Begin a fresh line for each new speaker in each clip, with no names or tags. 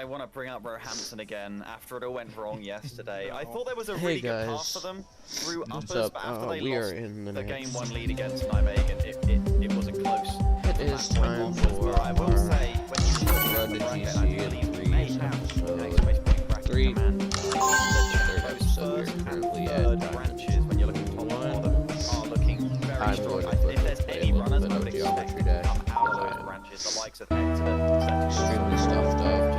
I want to bring up Roehampton again after it all went wrong yesterday. I thought there was a really good path for them through uppers, but after they lost the game 1 lead against Nijmegen, it wasn't close.
It is time for
I will say, when you
Road to GC at 3 episode. We're currently at
branches when you're looking top bottom are looking very strong. If there's any runners, I would expect to come out of those branches. The likes of Hector,
extremely stuffed up.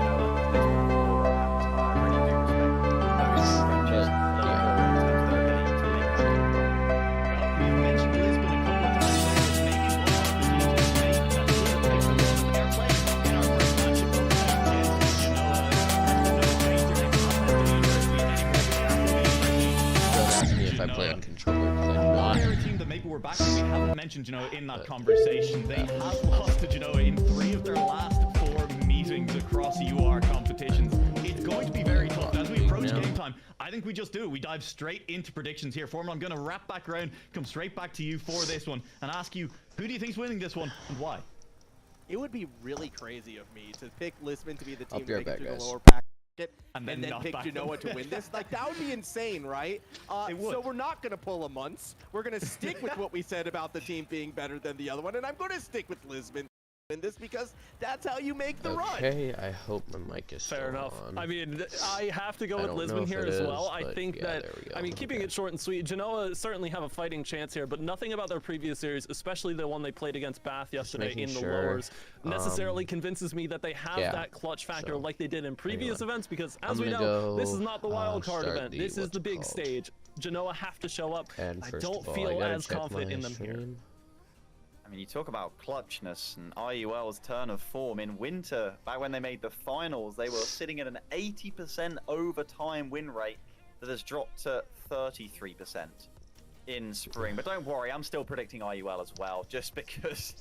If I play on controller, because I do not.
They're a team that maybe we're back and we haven't mentioned, in that conversation. They have lost to Genoa in 3 of their last 4 meetings across UR competitions. It's going to be very tough. As we approach game time, I think we just do. We dive straight into predictions here. Foreman, I'm going to wrap back around, come straight back to you for this one, and ask you, who do you think's winning this one, and why?
It would be really crazy of me to pick Lisbon to be the team
be right
taking
back,
through the
guys.
lower pack. And then
not
pick
back
Genoa
them.
to win this. Like, that would be insane, right?
It would.
So we're not going to pull a Munts. We're going to stick with what we said about the team being better than the other one. And I'm going to stick with Lisbon in this because that's how you make the run.
Okay, I hope my mic is
Fair enough.
on.
I mean, I have to go
I
with
don't know
Lisbon
if
here
it
as
is,
well. I
but
think
yeah,
that,
there we go.
I mean, keeping it short and sweet, Genoa certainly have a fighting chance here, but nothing about their previous series, especially the one they played against Bath yesterday in the lowers, necessarily convinces me that they have that clutch factor like they did in previous events, because as we know, this is not the wild card event. This is the big stage. Genoa have to show up.
And
I
first
don't
of all,
feel
I gotta
as
check
confident
my
in them here.
stream.
I mean, you talk about clutchness and IUL's turn of form in winter. Back when they made the finals, they were sitting at an 80% overtime win rate that has dropped to 33% in spring. But don't worry, I'm still predicting IUL as well, just because,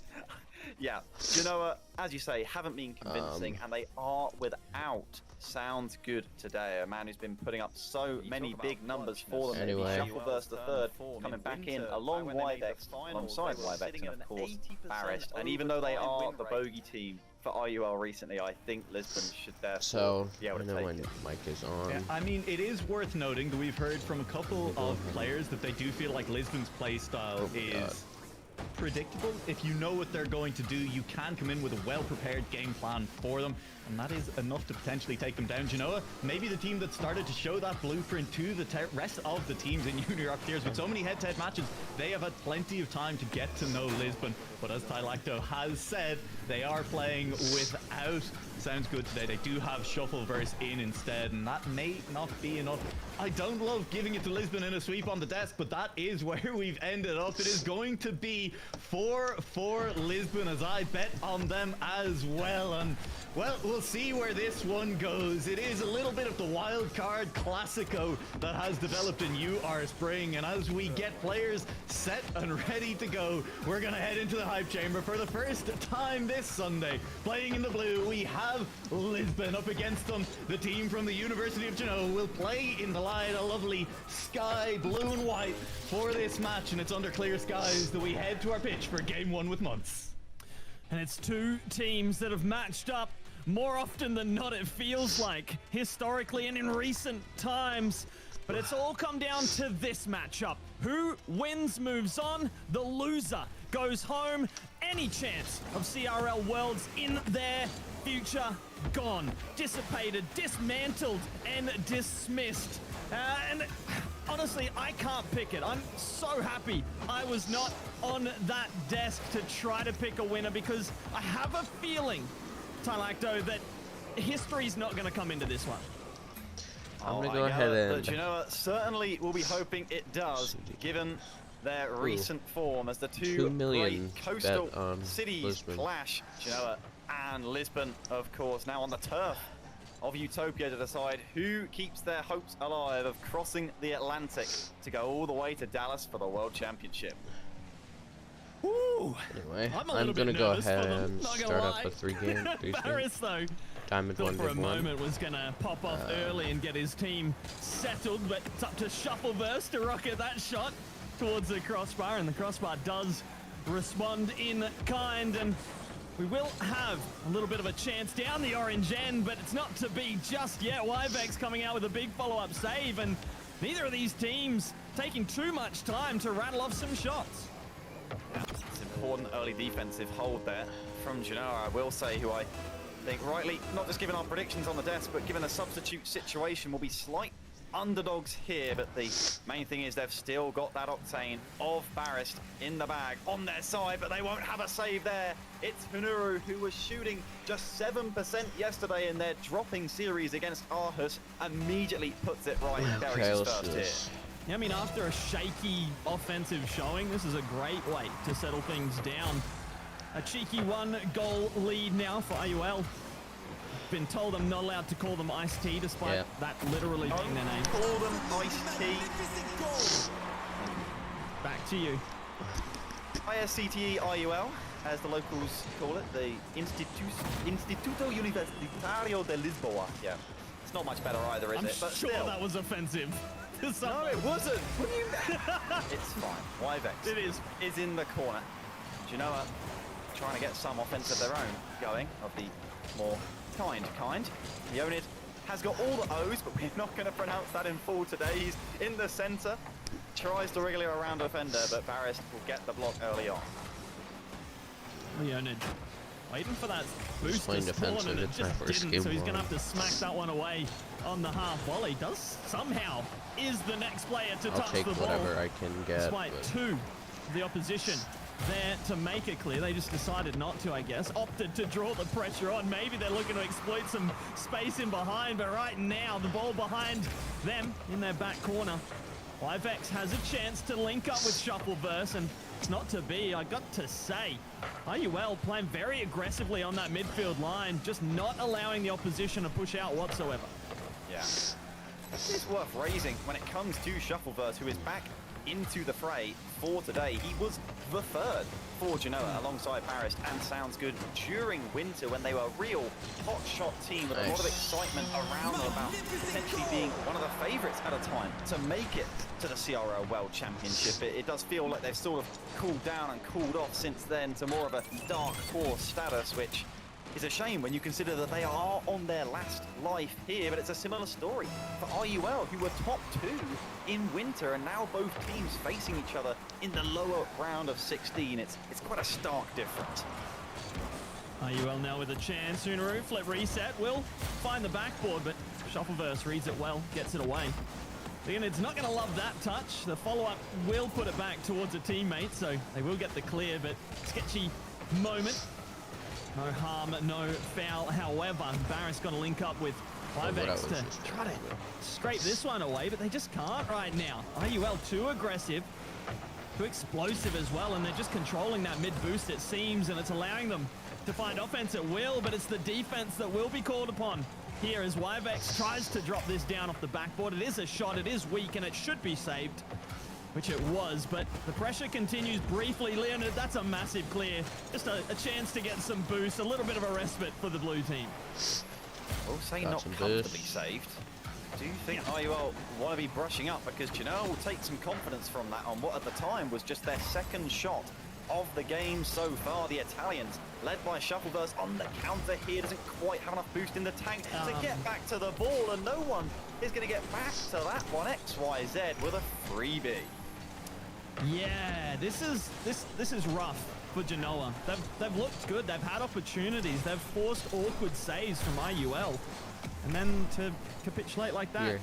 yeah, Genoa, as you say, haven't been convincing, and they are without Sounds Good today, a man who's been putting up so many big numbers for them.
Anyway.
Shuffleverse the third, coming back in along Wybex, alongside Wybex, and of course Barist. And even though they are the bogey team for IUL recently, I think Lisbon should therefore be able to take
when
it.
mic is on.
Yeah, I mean, it is worth noting that we've heard from a couple of players that they do feel like Lisbon's play style is predictable. If you know what they're going to do, you can come in with a well-prepared game plan for them, and that is enough to potentially take them down. Genoa, maybe the team that started to show that blueprint to the rest of the teams in Junior Upstairs. With so many head-to-head matches, they have had plenty of time to get to know Lisbon, but as Tylacto has said, they are playing without Sounds Good today. They do have Shuffleverse in instead, and that may not be enough. I don't love giving it to Lisbon in a sweep on the desk, but that is where we've ended up. It is going to be 4-4 Lisbon, as I bet on them as well. And well, we'll see where this one goes. It is a little bit of the wild card classico that has developed in UR Spring, and as we get players set and ready to go, we're gonna head into the hype chamber for the first time this Sunday. Playing in the blue, we have Lisbon up against them. The team from the University of Genoa will play in the light, a lovely sky blue and white for this match, and it's under clear skies that we head to our pitch for game 1 with Munts.
And it's two teams that have matched up more often than not, it feels like, historically and in recent times. But it's all come down to this matchup. Who wins moves on, the loser goes home. Any chance of CRL Worlds in their future gone, dissipated, dismantled, and dismissed. And honestly, I can't pick it. I'm so happy I was not on that desk to try to pick a winner, because I have a feeling, Tylacto, that history's not going to come into this one.
I'm gonna go ahead and
Genoa certainly will be hoping it does, given their recent form as the
2 million
great coastal
bet on
cities
Lisbon.
clash. Genoa and Lisbon, of course, now on the turf of Utopia to decide who keeps their hopes alive of crossing the Atlantic to go all the way to Dallas for the World Championship.
Woo!
Anyway,
I'm
I'm gonna go ahead and
not gonna
start
lie.
up a 3-game.
Barris, though,
Diamond
thought
1
for a
Div 1.
moment was gonna pop off early and get his team settled, but it's up to Shuffleverse to rocket that shot towards the crossbar, and the crossbar does respond in kind. And We will have a little bit of a chance down the orange end, but it's not to be just yet. Yvex coming out with a big follow-up save, and neither of these teams taking too much time to rattle off some shots.
Yeah, it's important early defensive hold there from Genoa, I will say, who I think rightly, not just given our predictions on the desk, but given a substitute situation, will be slight underdogs here. But the main thing is they've still got that Octane of Barist in the bag on their side, but they won't have a save there. It's Hunuru, who was shooting just 7% yesterday in their dropping series against Aarhus, immediately puts it right. Derek's first here.
Yeah, I mean, after a shaky offensive showing, this is a great way to settle things down. A cheeky 1-goal lead now for IUL. Been told I'm not allowed to call them Ice T, despite that literally being their name.
Call them Ice T.
Back to you.
ISCTE IUL, as the locals call it, the Instituto Universitario de Lisboa. Yeah, it's not much better either, is
I'm
it? But
sure
still.
that was offensive.
No, it wasn't. What do you It's fine. Yvex
It is
in the corner. Genoa trying to get some offense of their own going, of the more kind. Leonid has got all the O's, but we're not going to pronounce that in full today. He's in the center, tries to wriggle around a defender, but Barist will get the block early on.
Leonid waiting for that boost to spawn, and it just didn't, so he's going to have to smack that one away on the half volley. Does somehow is the next player to touch the ball.
I'll take whatever I can get.
Despite two of the opposition there to make it clear. They just decided not to, I guess. Opted to draw the pressure on. Maybe they're looking to exploit some space in behind, but right now the ball behind them in their back corner. Yvex has a chance to link up with Shuffleverse, and it's not to be. I got to say, IUL playing very aggressively on that midfield line, just not allowing the opposition to push out whatsoever.
Yeah. It's worth raising when it comes to Shuffleverse, who is back into the fray for today. He was the third for Genoa alongside Barist and Sounds Good during winter, when they were a real hot shot team with a lot of excitement around them about potentially being one of the favourites at a time to make it to the CRL World Championship. It does feel like they've sort of cooled down and cooled off since then to more of a dark horse status, which is a shame when you consider that they are on their last life here. But it's a similar story for IUL, who were top 2 in winter, and now both teams facing each other in the lower round of 16. It's quite a stark difference.
IUL now with a chance. Hunuru, flip reset, will find the backboard, but Shuffleverse reads it well, gets it away. Leonid's not going to love that touch. The follow-up will put it back towards a teammate, so they will get the clear, but sketchy moment. No harm, no foul. However, Barris going to link up with Yvex to try to scrape this one away, but they just can't right now. IUL too aggressive, too explosive as well, and they're just controlling that mid boost, it seems, and it's allowing them to find offense at will, but it's the defense that will be called upon here as Yvex tries to drop this down off the backboard. It is a shot, it is weak, and it should be saved, which it was, but the pressure continues briefly. Leonid, that's a massive clear. Just a chance to get some boost, a little bit of a respite for the blue team.
We'll say not comfortably saved. Do you think IUL want to be brushing up? Because Genoa will take some confidence from that on what at the time was just their second shot of the game so far. The Italians, led by Shuffleverse on the counter here, doesn't quite have enough boost in the tank to get back to the ball, and no one is going to get back to that one. XYZ with a freebie.
Yeah, this is rough for Genoa. They've looked good. They've had opportunities. They've forced awkward saves from IUL, and then to capitulate like that,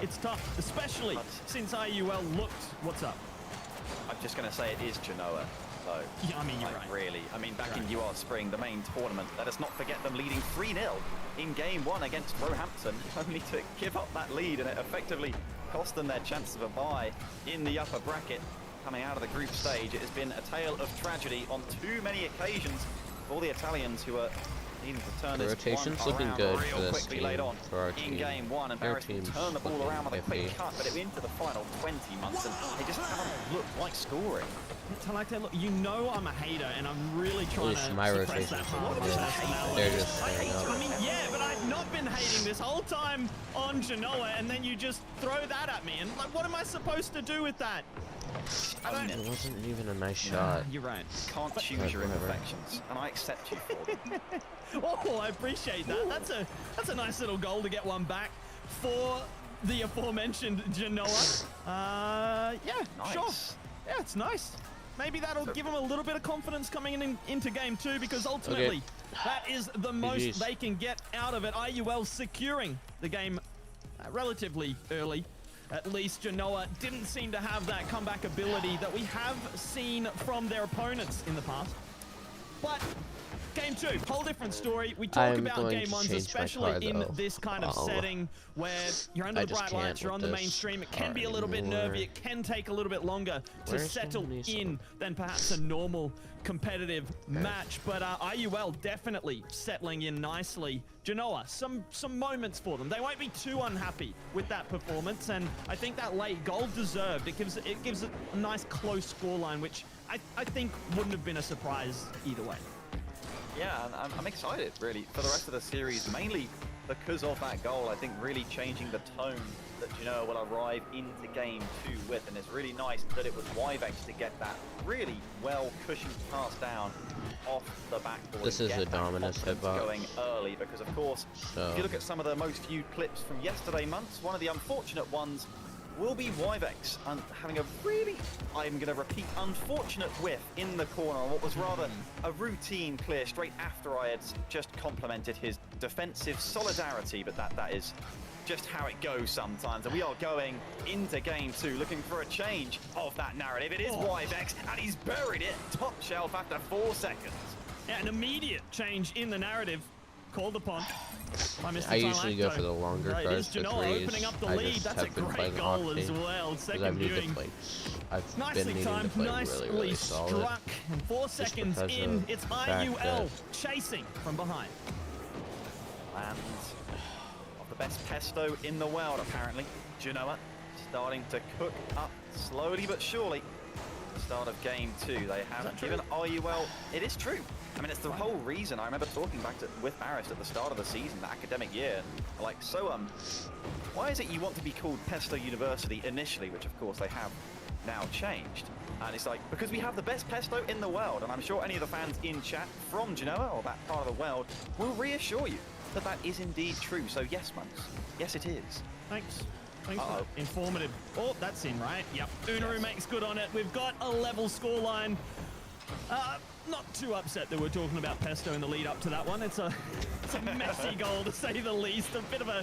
it's tough, especially since IUL looked. What's up?
I'm just going to say it is Genoa, though.
Yeah, I mean, you're right.
Really, I mean, back in UR Spring, the main tournament, let us not forget them leading 3-0 in game 1 against Roehampton, only to give up that lead, and it effectively cost them their chance of a bye in the upper bracket. Coming out of the group stage, it has been a tale of tragedy on too many occasions for the Italians, who are needing to turn this
rotation's
one
looking
around
good
real
for this
quickly
team,
late on
for our
in
team.
game 1, and Barris will turn the ball around with a quick cut, but it into the final 20 months, and they just haven't looked like scoring.
Look, you know I'm a hater, and I'm really trying to
my
suppress that part of personality.
They're just
I mean, yeah, but I've not been hating this whole time on Genoa, and then you just throw that at me, and like, what am I supposed to do with that?
It wasn't even a nice shot.
You're right.
Can't choose your imperfections, and I accept you for them.
Oh, I appreciate that. That's a nice little goal to get one back for the aforementioned Genoa. Yeah,
Nice.
sure. Yeah, it's nice. Maybe that'll give them a little bit of confidence coming into game 2, because ultimately that is the most they can get out of it. IUL securing the game relatively early. At least Genoa didn't seem to have that comeback ability that we have seen from their opponents in the past. But game 2, whole different story. We talk about game 1s, especially in this kind of setting where you're under the bright lights, you're on the mainstream. It can be a little bit nervy. It can take a little bit longer to settle in than perhaps a normal competitive match. But IUL definitely settling in nicely. Genoa, some moments for them. They won't be too unhappy with that performance, and I think that late goal deserved. It gives a nice close scoreline, which I think wouldn't have been a surprise either way.
Yeah, and I'm excited, really, for the rest of the series, mainly because of that goal. I think really changing the tone that Genoa will arrive into game 2 with, and it's really nice that it was Yvex to get that really well-cushioned pass down off the backboard.
This is a Dominus hitbox.
Going early, because of course, if you look at some of the most viewed clips from yesterday months, one of the unfortunate ones will be Yvex having a really, I'm going to repeat, unfortunate whiff in the corner on what was rather a routine clear straight after I had just complimented his defensive solidarity, but that is just how it goes sometimes. And we are going into game 2 looking for a change of that narrative. It is Yvex, and he's buried it top shelf after 4 seconds.
Yeah, an immediate change in the narrative called upon.
I usually go for the longer
It is
guards for
Genoa
threes.
opening up the
I
lead.
just
That's a
have been
great
playing
goal as
Octane,
well.
'cause
Second
I've needed
viewing.
to play. I've been
Nicely
needing
timed,
to play
nicely
really, really solid.
struck. And 4 seconds
because
in,
of
it's
the fact
IUL
that-
chasing from behind.
And of the best pesto in the world, apparently. Genoa starting to cook up slowly but surely. Start of game 2, they have given IUL. It is true. I mean, it's the whole reason. I remember talking back with Maris at the start of the season, the academic year. Like, so why is it you want to be called Pesto University initially, which of course they have now changed? And it's like, because we have the best pesto in the world, and I'm sure any of the fans in chat from Genoa or that part of the world will reassure you that that is indeed true. So yes, Monks, yes it is.
Thanks. Thanks for that. Informative. Oh, that's in, right? Yep. Unaru makes good on it. We've got a level scoreline. Not too upset that we're talking about Pesto in the lead up to that one. It's a messy goal, to say the least. A bit of a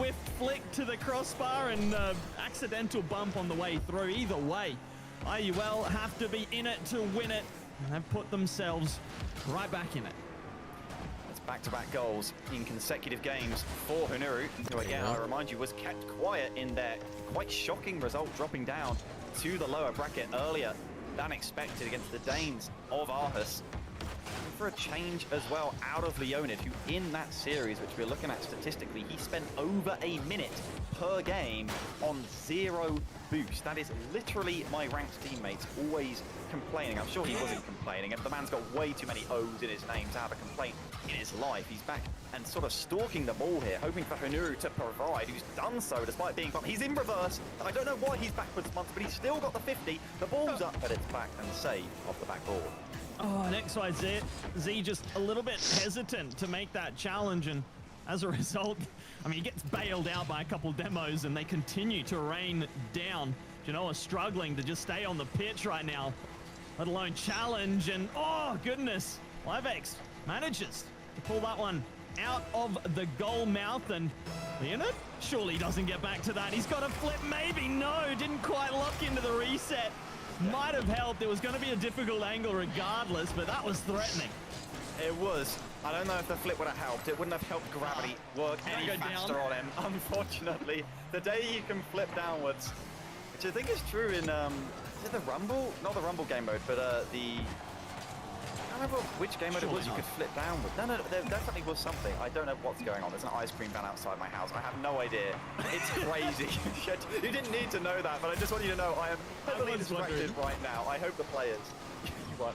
whiff flick to the crossbar and accidental bump on the way through. Either way, IUL have to be in it to win it, and have put themselves right back in it.
It's back-to-back goals in consecutive games for Hunuru, who again, I remind you, was kept quiet in their quite shocking result, dropping down to the lower bracket earlier than expected against the Danes of Aarhus. And for a change as well, out of Leonid, who in that series, which we're looking at statistically, he spent over a minute per game on 0 boost. That is literally my ranked teammates always complaining. I'm sure he wasn't complaining. The man's got way too many O's in his name to have a complaint in his life. He's back and sort of stalking the ball here, hoping for Hunuru to provide, who's done so despite being bumped. He's in reverse, and I don't know why he's backwards once, but he's still got the 50. The ball's up, but it's back and saved off the backboard.
Oh, and XYZ just a little bit hesitant to make that challenge, and as a result, I mean, he gets bailed out by a couple demos, and they continue to rain down. Genoa struggling to just stay on the pitch right now, let alone challenge, and oh, goodness, Yvex manages to pull that one out of the goal mouth, and Leonid surely doesn't get back to that. He's got a flip, maybe, no, didn't quite lock into the reset. Might have helped. It was going to be a difficult angle regardless, but that was threatening.
It was. I don't know if the flip would have helped. It wouldn't have helped gravity work any faster on him. Unfortunately, the day you can flip downwards, which I think is true in, is it the Rumble? Not the Rumble game mode, but the... I don't remember which game mode it was you could flip downwards. No, there definitely was something. I don't know what's going on. There's an ice cream van outside my house. I have no idea. It's crazy. You didn't need to know that, but I just want you to know I am heavily distracted right now. I hope the players...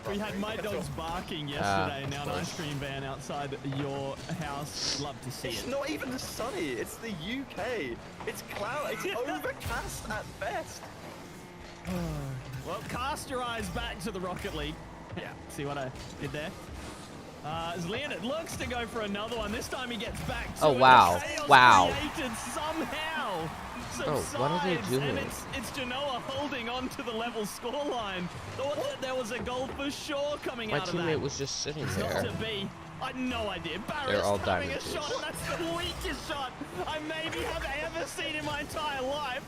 We had my dogs barking yesterday, now an ice cream van outside your house. Love to see it.
It's not even sunny. It's the UK. It's cloud. It's overcast at best.
Well, cast your eyes back to the Rocket League. Yeah, see what I did there? As Leonid looks to go for another one. This time he gets back to
Oh, wow.
Chaos
Wow.
created somehow.
Oh, what are they
Subsides,
doing?
and it's Genoa holding on to the level scoreline. Thought that there was a goal for sure coming
My
out of that.
teammate was just sitting
Not
there.
to be. I had no idea.
They're all
Barris having a
diamond
shot,
twos.
and that's the weakest shot I maybe have ever seen in my entire life.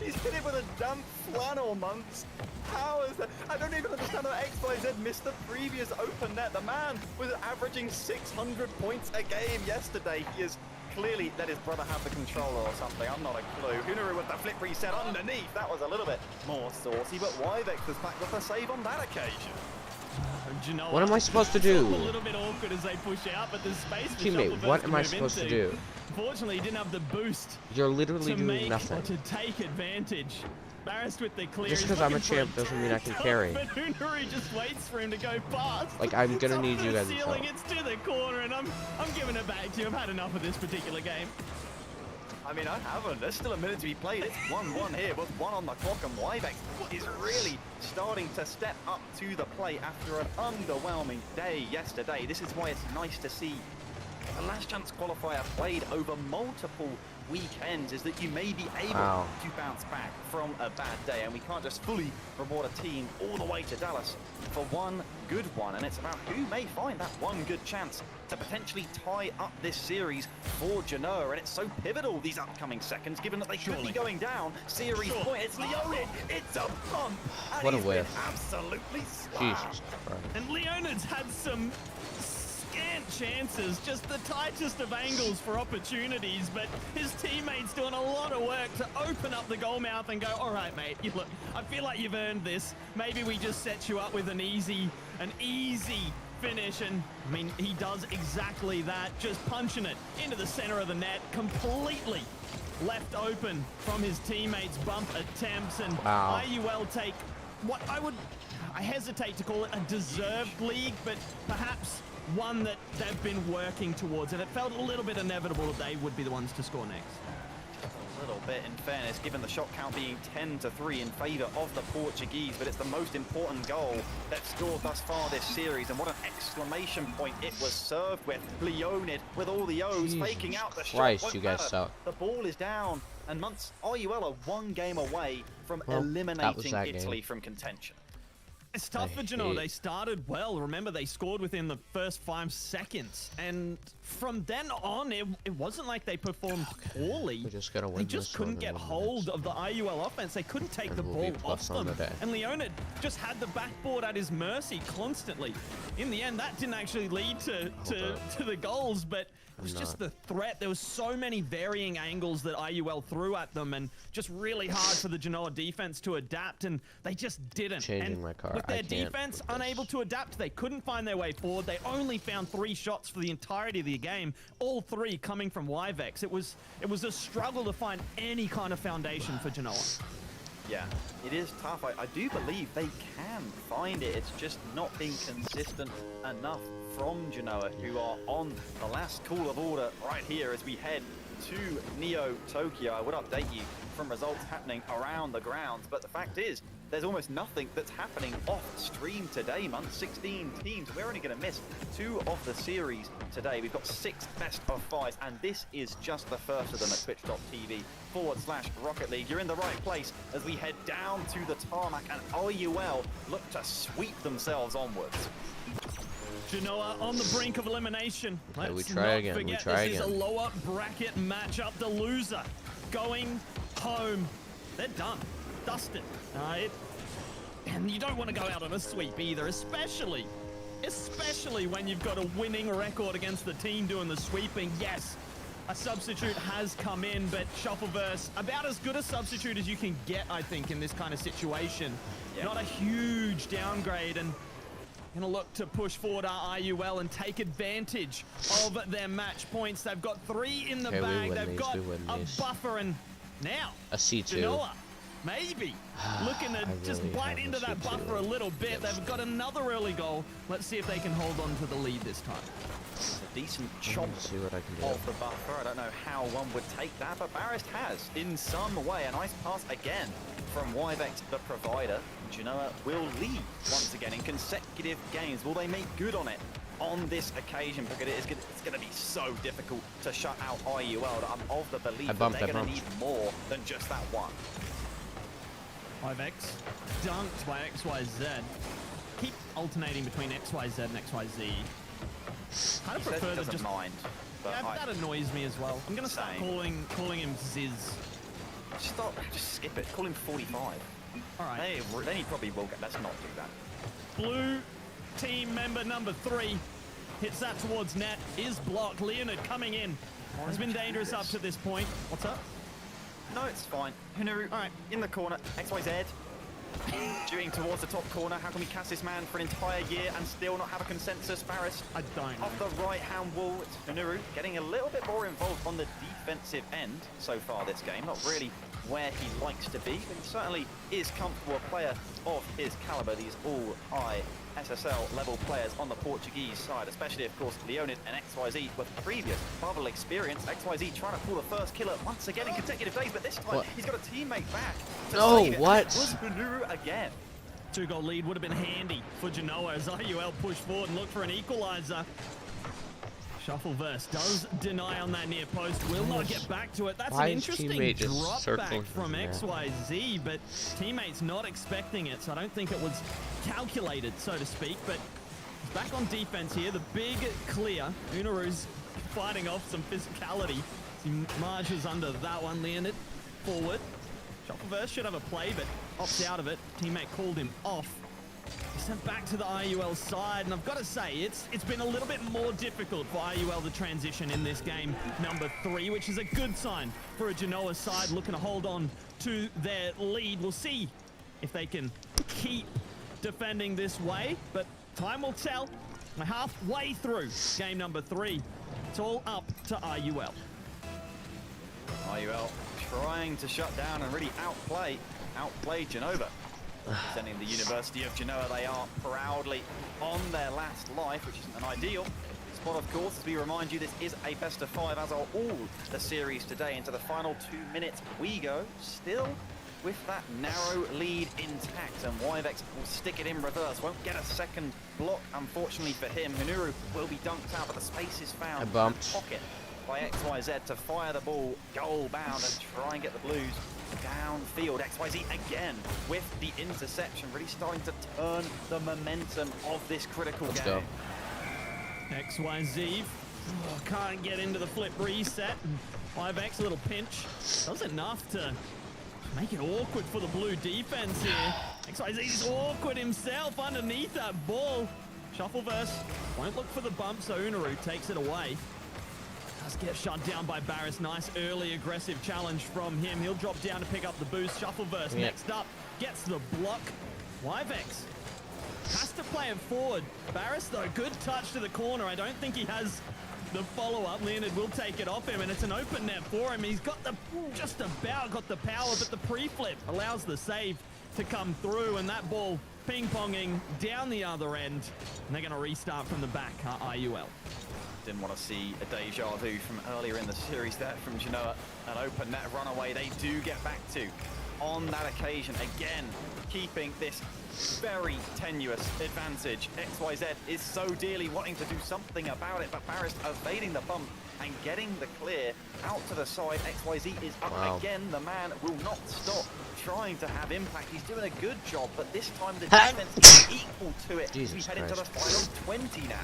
He's hit it with a damp flannel, Months. How is that? I don't even understand how XYZ missed the previous open net. The man was averaging 600 points a game yesterday. He is clearly let his brother have the controller or something. I'm not a clue. Hunuru with the flip reset underneath. That was a little bit more saucy, but Wyvex was back with a save on that occasion.
Genoa,
What am I supposed to
it's
do?
A little bit awkward as they push out, but there's space for
Teammate,
Shuffleverse
what
to
am I
move
supposed to
into.
do?
Unfortunately, he didn't have the boost
You're literally
to
doing
make
nothing.
or to take advantage. Barris with the clear.
Just
He's
'cause I'm a
looking for
champ doesn't mean I can carry.
But Hunuru just waits for him to go past.
Like, I'm gonna
It's
need
up
you
to
guys
the
to
ceiling,
help.
it's to the corner, and I'm giving it back to you. I've had enough of this particular game.
I mean, I haven't. There's still a minute to be played. It's 1-1 here with 1 on the clock, and Wyvex is really starting to step up to the plate after an underwhelming day yesterday. This is why it's nice to see a last chance qualifier played over multiple weekends, is that you may be able to bounce back from a bad day, and we can't just fully reward a team all the way to Dallas for one good one, and it's about who may find that one good chance to potentially tie up this series for Genoa, and it's so pivotal these upcoming seconds, given that they could be going down series point. It's Leonid, it's a pump, and
What a
he's been
whiff.
absolutely slashed.
Jesus Christ.
And Leonid's had some scant chances, just the tightest of angles for opportunities, but his teammates doing a lot of work to open up the goal mouth and go, all right, mate, look, I feel like you've earned this. Maybe we just set you up with an easy finish, and I mean, he does exactly that, just punching it into the center of the net, completely left open from his teammates' bump attempts, and IUL take what I hesitate to call it a deserved league, but perhaps one that they've been working towards, and it felt a little bit inevitable that they would be the ones to score next.
A little bit, in fairness, given the shot count being 10-3 in favour of the Portuguese, but it's the most important goal they've scored thus far this series, and what an exclamation point it was served with. Leonid with all the O's,
Jesus
faking out the
Christ,
shot.
you guys suck.
The ball is down, and Months IUL are one game away from
That was
eliminating
that
Italy
game.
from contention.
It's tough for Genoa. They started well. Remember, they scored within the first 5 seconds. And from then on, it wasn't like they performed poorly.
We're just gonna win
They just
this
couldn't
one
get
in 1
hold
minute.
of the IUL offense. They couldn't take
And
the
we'll be
ball off
plus on
them.
the day.
And Leonid just had the backboard at his mercy constantly. In the end, that didn't actually lead to the goals, but it was just the threat. There was so many varying angles that IUL threw at them, and just really hard for the Genoa defense to adapt, and they just didn't.
Changing
and
my car.
with
I
their
can't
defense
with this.
unable to adapt, they couldn't find their way forward. They only found 3 shots for the entirety of the game, all 3 coming from Wyvex. It was a struggle to find any kind of foundation for Genoa.
Yeah, it is tough. I do believe they can find it. It's just not being consistent enough from Genoa, who are on the last call of order right here as we head to Neo Tokyo. I would update you from results happening around the grounds, but the fact is, there's almost nothing that's happening off stream today, month. 16 teams. We're only going to miss 2 of the series today. We've got 6 best of 5s, and this is just the first of them at twitch.tv/Rocket League. You're in the right place as we head down to the tarmac, and IUL look to sweep themselves onwards.
Genoa on the brink of elimination.
Okay, we
Let's
try
not
again, we
forget
try
this
again.
is a lower bracket matchup. The loser going home. They're done. Dusted. And you don't want to go out on a sweep either, especially when you've got a winning record against the team doing the sweeping. Yes, a substitute has come in, but Shuffleverse, about as good a substitute as you can get, I think, in this kind of situation.
Yeah.
Not a huge downgrade, and gonna look to push forward our IUL and take advantage of their match points. They've got 3 in the
Okay, we
bag.
win
They've
these,
got
we win
a
these.
buffer, and now
A C2.
Genoa, maybe looking to just
really
bite
have
into
a
that
C2.
buffer a little bit. They've got another early goal. Let's see if they can hold on to the lead this time.
decent chomp
See what I can do.
of the buffer. I don't know how one would take that, but Barist has, in some way, a nice pass again from Yvex, the provider. Genoa will lead once again in consecutive games. Will they make good on it on this occasion? Because it's going to be so difficult to shut out IUL that I'm of the belief that they're going to need more than just that one.
Yvex dunked by XYZ. Keep alternating between XYZ and XYZ. I prefer to just
mind. But
yeah, that annoys me as well. I'm gonna start calling him Ziz.
Just skip it. Call him 45.
All right.
Then he probably will get. Let's not do that.
Blue team member number 3 hits that towards net. Is blocked. Leonid coming in. Has been dangerous up to this point. What's up?
No, it's fine. Hunuru,
all right,
in the corner. XYZ. Doing towards the top corner. How can we cast this man for an entire year and still not have a consensus? Barris
I don't know.
Off the right-hand wall, it's Hunuru getting a little bit more involved on the defensive end so far this game. Not really where he likes to be, but he certainly is comfortable. A player of his caliber. These all high SSL level players on the Portuguese side, especially of course Leonid and XYZ with previous bubble experience. XYZ trying to pull the first killer once again in consecutive days, but this time he's got a teammate back.
No, what?
It was Hunuru again.
2-goal lead would have been handy for Genoa as IUL push forward and look for an equalizer. Shuffleverse does deny on that near post, will not get back to it. That's an interesting drop back from XYZ, but teammates not expecting it, so I don't think it was calculated, so to speak, but he's back on defense here. The big clear. Unaru's fighting off some physicality. He marches under that one. Leonid forward. Shuffleverse should have a play, but opts out of it. Teammate called him off. He's sent back to the IUL side, and I've got to say, it's been a little bit more difficult for IUL to transition in this game number 3, which is a good sign for a Genoa side looking to hold on to their lead. We'll see if they can keep defending this way, but time will tell. We're halfway through game number 3. It's all up to IUL.
IUL trying to shut down and really outplay Genova. Representing the University of Genoa, they are proudly on their last life, which isn't an ideal spot, of course. As we remind you, this is a best of 5, as are all the series today. Into the final 2 minutes we go, still with that narrow lead intact, and Yvex will stick it in reverse. Won't get a second block, unfortunately for him. Hunuru will be dunked out, but the space is found in the pocket by XYZ to fire the ball goal bound and try and get the Blues downfield. XYZ again with the interception, really starting to turn the momentum of this critical game.
XYZ can't get into the flip reset. Yvex a little pinch. Does enough to make it awkward for the blue defense here. XYZ's awkward himself underneath that ball. Shuffleverse won't look for the bump, so Unaru takes it away. Does get shut down by Barris. Nice early aggressive challenge from him. He'll drop down to pick up the boost. Shuffleverse next up gets the block. Yvex has to play it forward. Barris though, good touch to the corner. I don't think he has the follow-up. Leonid will take it off him, and it's an open net for him. He's got the just about got the power, but the pre-flip allows the save to come through, and that ball ping-ponging down the other end. And they're going to restart from the back, IUL.
Didn't want to see a deja vu from earlier in the series there from Genoa. An open net runaway they do get back to on that occasion. Again, keeping this very tenuous advantage. XYZ is so dearly wanting to do something about it, but Barris evading the bump and getting the clear out to the side. XYZ is up again. The man will not stop trying to have impact. He's doing a good job, but this time the defense is equal to it. We head into the final 20 now.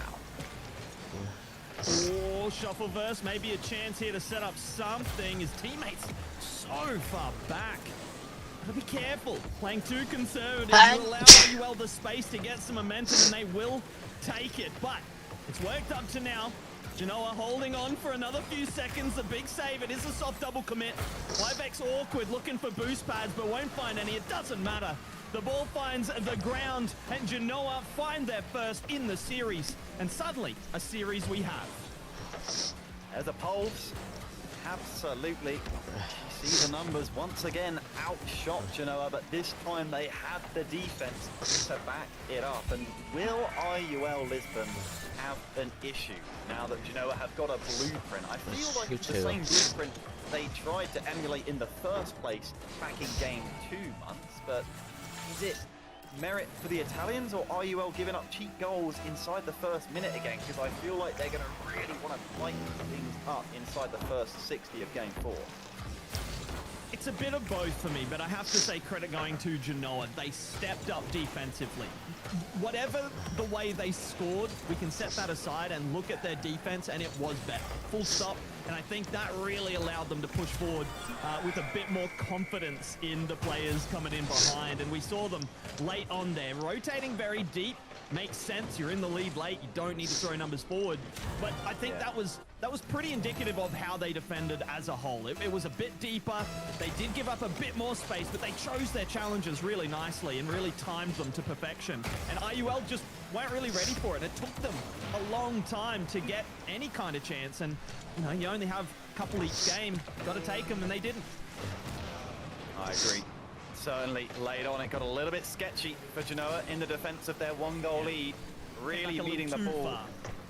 Oh, Shuffleverse, maybe a chance here to set up something. His teammates so far back. Gotta be careful. Playing too conservative will allow IUL the space to get some momentum, and they will take it. But it's worked up to now. Genoa holding on for another few seconds. A big save. It is a soft double commit. Yvex awkward, looking for boost pads, but won't find any. It doesn't matter. The ball finds the ground, and Genoa find their first in the series. And suddenly, a series we have.
There's a pulse. absolutely. You see the numbers once again outshot Genoa, but this time they had the defense to back it up. And will IUL Lisbon have an issue now that Genoa have got a blueprint? I feel like it's the same blueprint they tried to emulate in the first place back in game 2 months, but is it merit for the Italians, or IUL giving up cheap goals inside the first minute again? Because I feel like they're going to really want to tighten things up inside the first 60 of game 4.
It's a bit of both for me, but I have to say credit going to Genoa. They stepped up defensively. Whatever the way they scored, we can set that aside and look at their defense, and it was better. Full stop. And I think that really allowed them to push forward with a bit more confidence in the players coming in behind. And we saw them late on there, rotating very deep. Makes sense. You're in the lead late. You don't need to throw numbers forward. But I think that was pretty indicative of how they defended as a whole. It was a bit deeper. They did give up a bit more space, but they chose their challenges really nicely and really timed them to perfection. And IUL just weren't really ready for it. It took them a long time to get any kind of chance. And you know, you only have a couple each game. Got to take them, and they didn't.
I agree. Certainly late on, it got a little bit sketchy for Genoa in the defense of their 1-goal lead. Really beating the ball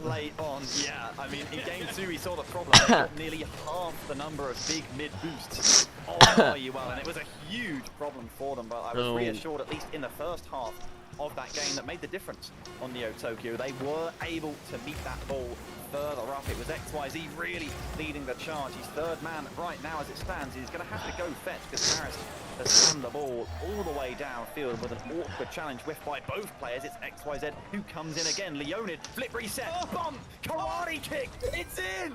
late on. Yeah, I mean, in game 2, we saw the problem. They got nearly half the number of big mid boosts on IUL, and it was a huge problem for them. But I was reassured, at least in the first half of that game, that made the difference on Neo Tokyo. They were able to meet that ball further up. It was XYZ really leading the charge. He's third man right now as it stands. He's going to have to go fetch because Paris has slammed the ball all the way downfield with an awkward challenge whiffed by both players. It's XYZ who comes in again. Leonid, flip reset, bump, karate kick, it's in!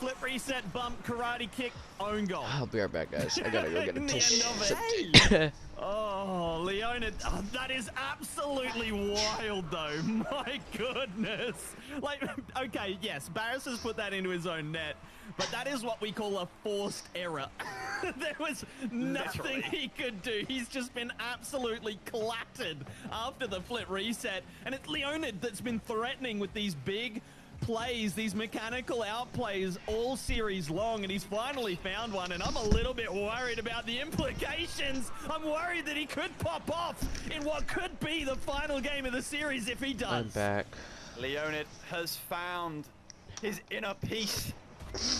Flip reset, bump, karate kick, own goal.
I'll be right back, guys. I gotta go get a tissue.
Oh, Leonid, that is absolutely wild, though. My goodness. Like, okay, yes, Barris has put that into his own net, but that is what we call a forced error. There was nothing he could do. He's just been absolutely clattered after the flip reset, and it's Leonid that's been threatening with these big plays, these mechanical outplays all series long, and he's finally found one, and I'm a little bit worried about the implications. I'm worried that he could pop off in what could be the final game of the series if he does.
I'm back.
Leonid has found his inner peace.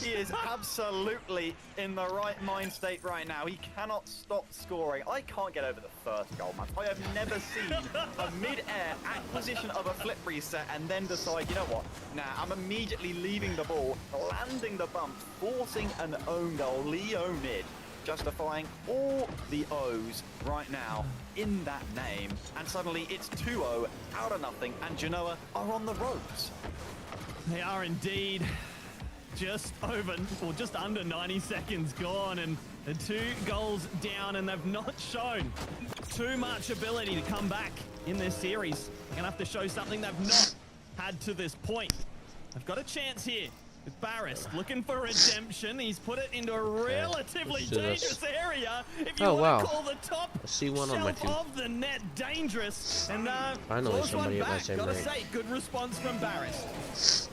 He is absolutely in the right mind state right now. He cannot stop scoring. I can't get over the first goal, man. I have never seen a mid-air acquisition of a flip reset and then decide, you know what? Nah, I'm immediately leaving the ball, landing the bump, forcing an own goal. Leonid justifying all the O's right now in that name. And suddenly it's 2-0 out of nothing, and Genoa are on the ropes.
They are indeed. Just over, or just under 90 seconds gone, and the 2 goals down, and they've not shown too much ability to come back in this series. They're gonna have to show something they've not had to this point. They've got a chance here with Barris looking for redemption. He's put it into a relatively dangerous area. If you want to call the top shelf of the net dangerous, and
finally somebody at my same
gotta say, good response from Barris.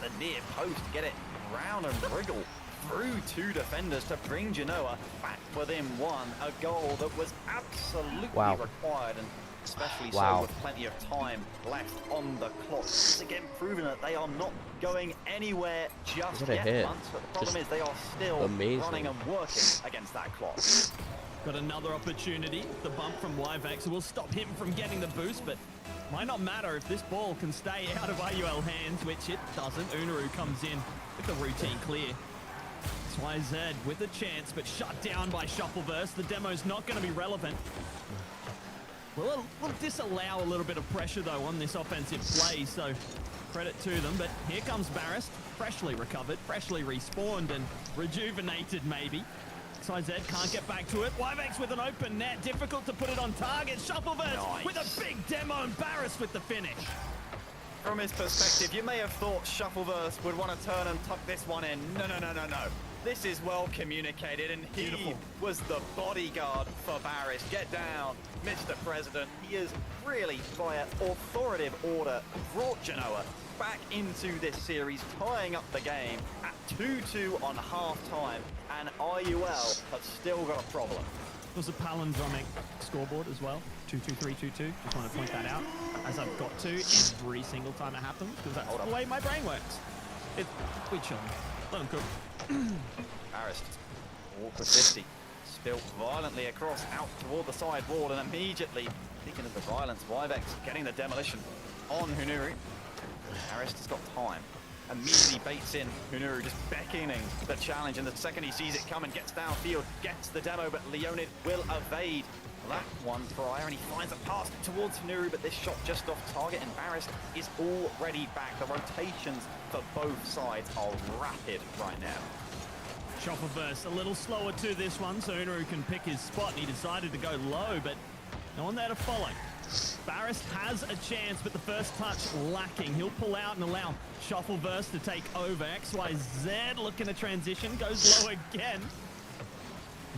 The near post to get it round and wriggle through 2 defenders to bring Genoa back within 1. A goal that was absolutely required, and especially so with plenty of time left on the clock. Once again, proving that they are not going anywhere just yet, but the problem is they are still running and working against that clock.
Got another opportunity. The bump from Wyvex will stop him from getting the boost, but might not matter if this ball can stay out of IUL hands, which it doesn't. Unaru comes in with the routine clear. XYZ with a chance, but shut down by Shuffleverse. The demo's not going to be relevant. We'll disallow a little bit of pressure, though, on this offensive play, so credit to them. But here comes Barris, freshly recovered, freshly respawned, and rejuvenated, maybe. XYZ can't get back to it. Wyvex with an open net. Difficult to put it on target. Shuffleverse with a big demo, and Barris with the finish.
from his perspective, you may have thought Shuffleverse would want to turn and tuck this one in. No. This is well communicated, and he was the bodyguard for Barrish. Get down, Mr. President. He is really, via authoritative order, brought Genoa back into this series, tying up the game at 2-2 on half-time, and IUL have still got a problem.
There's a palindromic scoreboard as well. 2-2-3-2-2. Just want to point that out, as I've got to every single time it happens, because that's the way my brain works. We chill. Let him cook.
Barrish, awkward 50, spilt violently across, out toward the side wall, and immediately, speaking of the violence, Wyvex getting the demolition on Hunuru. Barrish has got time. Immediately baits in Hunuru, just beckoning the challenge, and the second he sees it coming, gets downfield, gets the demo, but Leonid will evade that one prior, and he finds a pass towards Hunuru, but this shot just off target, and Barrish is already back. The rotations for both sides are rapid right now.
Shuffleverse a little slower to this one, so Hunuru can pick his spot, and he decided to go low, but no one there to follow. Barrish has a chance, but the first touch lacking. He'll pull out and allow Shuffleverse to take over. XYZ looking to transition, goes low again.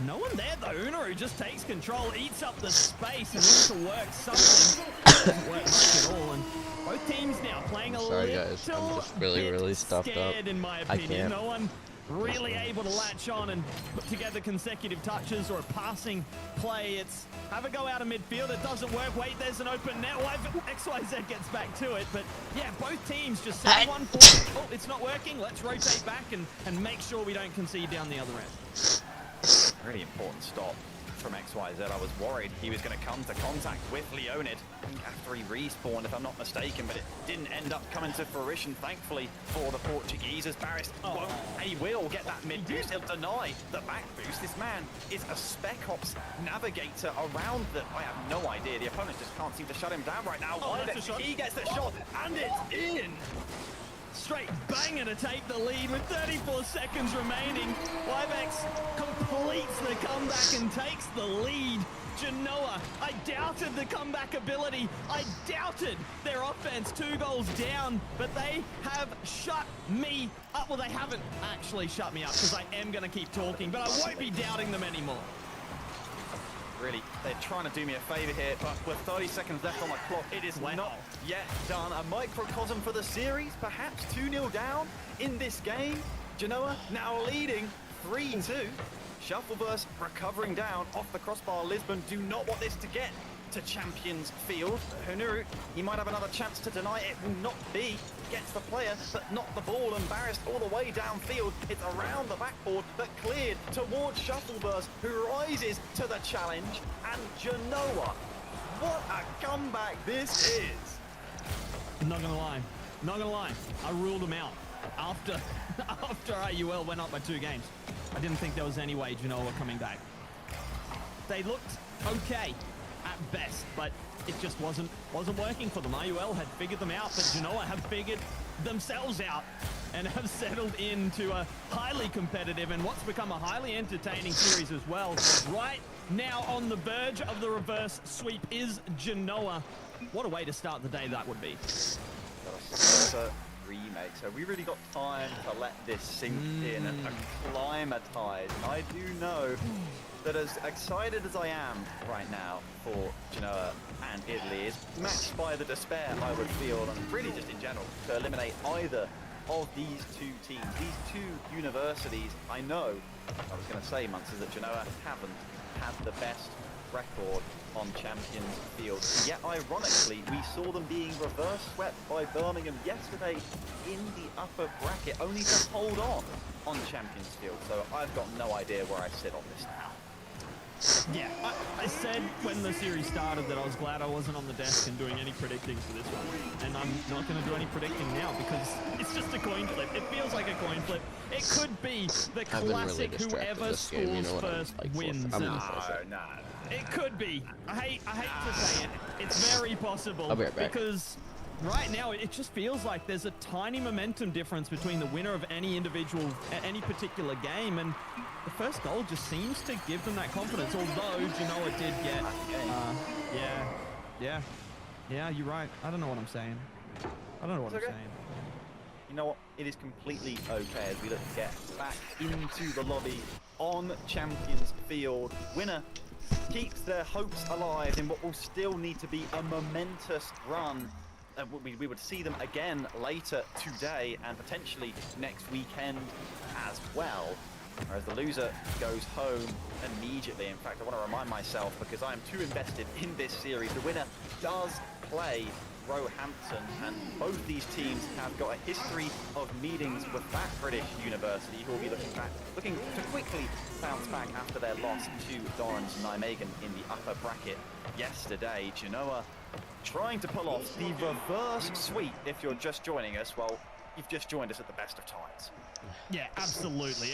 No one there though. Hunuru just takes control, eats up the space, and looks to work something. Doesn't work much at all, and both teams now playing a
Sorry guys, I'm just really stuffed up.
In my opinion, no one really able to latch on and put together consecutive touches or a passing play. It's have a go out of midfield. It doesn't work. Wait, there's an open net. XYZ gets back to it, but yeah, both teams just set one forward. Oh, it's not working. Let's rotate back and make sure we don't concede down the other end.
Really important stop from XYZ. I was worried he was going to come to contact with Leonid after he respawned, if I'm not mistaken, but it didn't end up coming to fruition, thankfully, for the Portuguese, as Barrish won't, and he will get that mid boost. He'll deny the back boost. This man is a Spec Ops navigator around the... I have no idea. The opponent just can't seem to shut him down right now. He gets the shot, and it's in!
Straight banger to take the lead with 34 seconds remaining. Wyvex completes the comeback and takes the lead. Genoa, I doubted the comeback ability. I doubted their offense. 2 goals down, but they have shut me up. Well, they haven't actually shut me up, because I am going to keep talking, but I won't be doubting them anymore.
Really, they're trying to do me a favor here, but with 30 seconds left on the clock, it is not yet done. A microcosm for the series, perhaps 2-0 down in this game. Genoa now leading 3-2. Shuffleverse recovering down off the crossbar. Lisbon do not want this to get to Champions Field. Hunuru, he might have another chance to deny it. Will not be. Gets the player, but not the ball. Embarrassed all the way downfield. It's around the backboard, but cleared towards Shuffleverse, who rises to the challenge. And Genoa, what a comeback this is.
Not gonna lie, I ruled them out after IUL went up by 2 games. I didn't think there was any way Genoa were coming back. They looked okay at best, but it just wasn't working for them. IUL had figured them out, but Genoa have figured themselves out and have settled into a highly competitive and what's become a highly entertaining series as well. Right now on the verge of the reverse sweep is Genoa. What a way to start the day that would be.
Remake, so we really got time to let this sink in and acclimatize. I do know that as excited as I am right now for Genoa and Italy is matched by the despair I would feel, and really just in general, to eliminate either of these 2 teams, these 2 universities. I know, I was going to say, Munts, is that Genoa haven't had the best record on Champions Field. Yet, ironically, we saw them being reverse swept by Birmingham yesterday in the upper bracket, only to hold on Champions Field. So I've got no idea where I sit on this now.
Yeah, I said when the series started that I was glad I wasn't on the desk and doing any predicting for this one. And I'm not going to do any predicting now because it's just a coin flip. It feels like a coin flip. It could be the classic really whoever scores first wins. It could be. I hate to say it. It's very possible.
I'll be right back.
Because right now it just feels like there's a tiny momentum difference between the winner of any individual, any particular game, and the first goal just seems to give them that confidence. Although Genoa did get, yeah, you're right. I don't know what I'm saying. I don't know what
It's
I'm
okay.
saying.
You know what? It is completely okay as we look to get back into the lobby on Champions Field. Winner keeps their hopes alive in what will still need to be a momentous run. We would see them again later today and potentially next weekend as well. Whereas the loser goes home immediately. In fact, I want to remind myself, because I am too invested in this series, the winner does play Roehampton, and both these teams have got a history of meetings with that British university, who will be looking to quickly bounce back after their loss to Dorrans Nijmegen in the upper bracket yesterday. Genoa trying to pull off the reverse sweep. If you're just joining us, well, you've just joined us at the best of times.
Yeah, absolutely,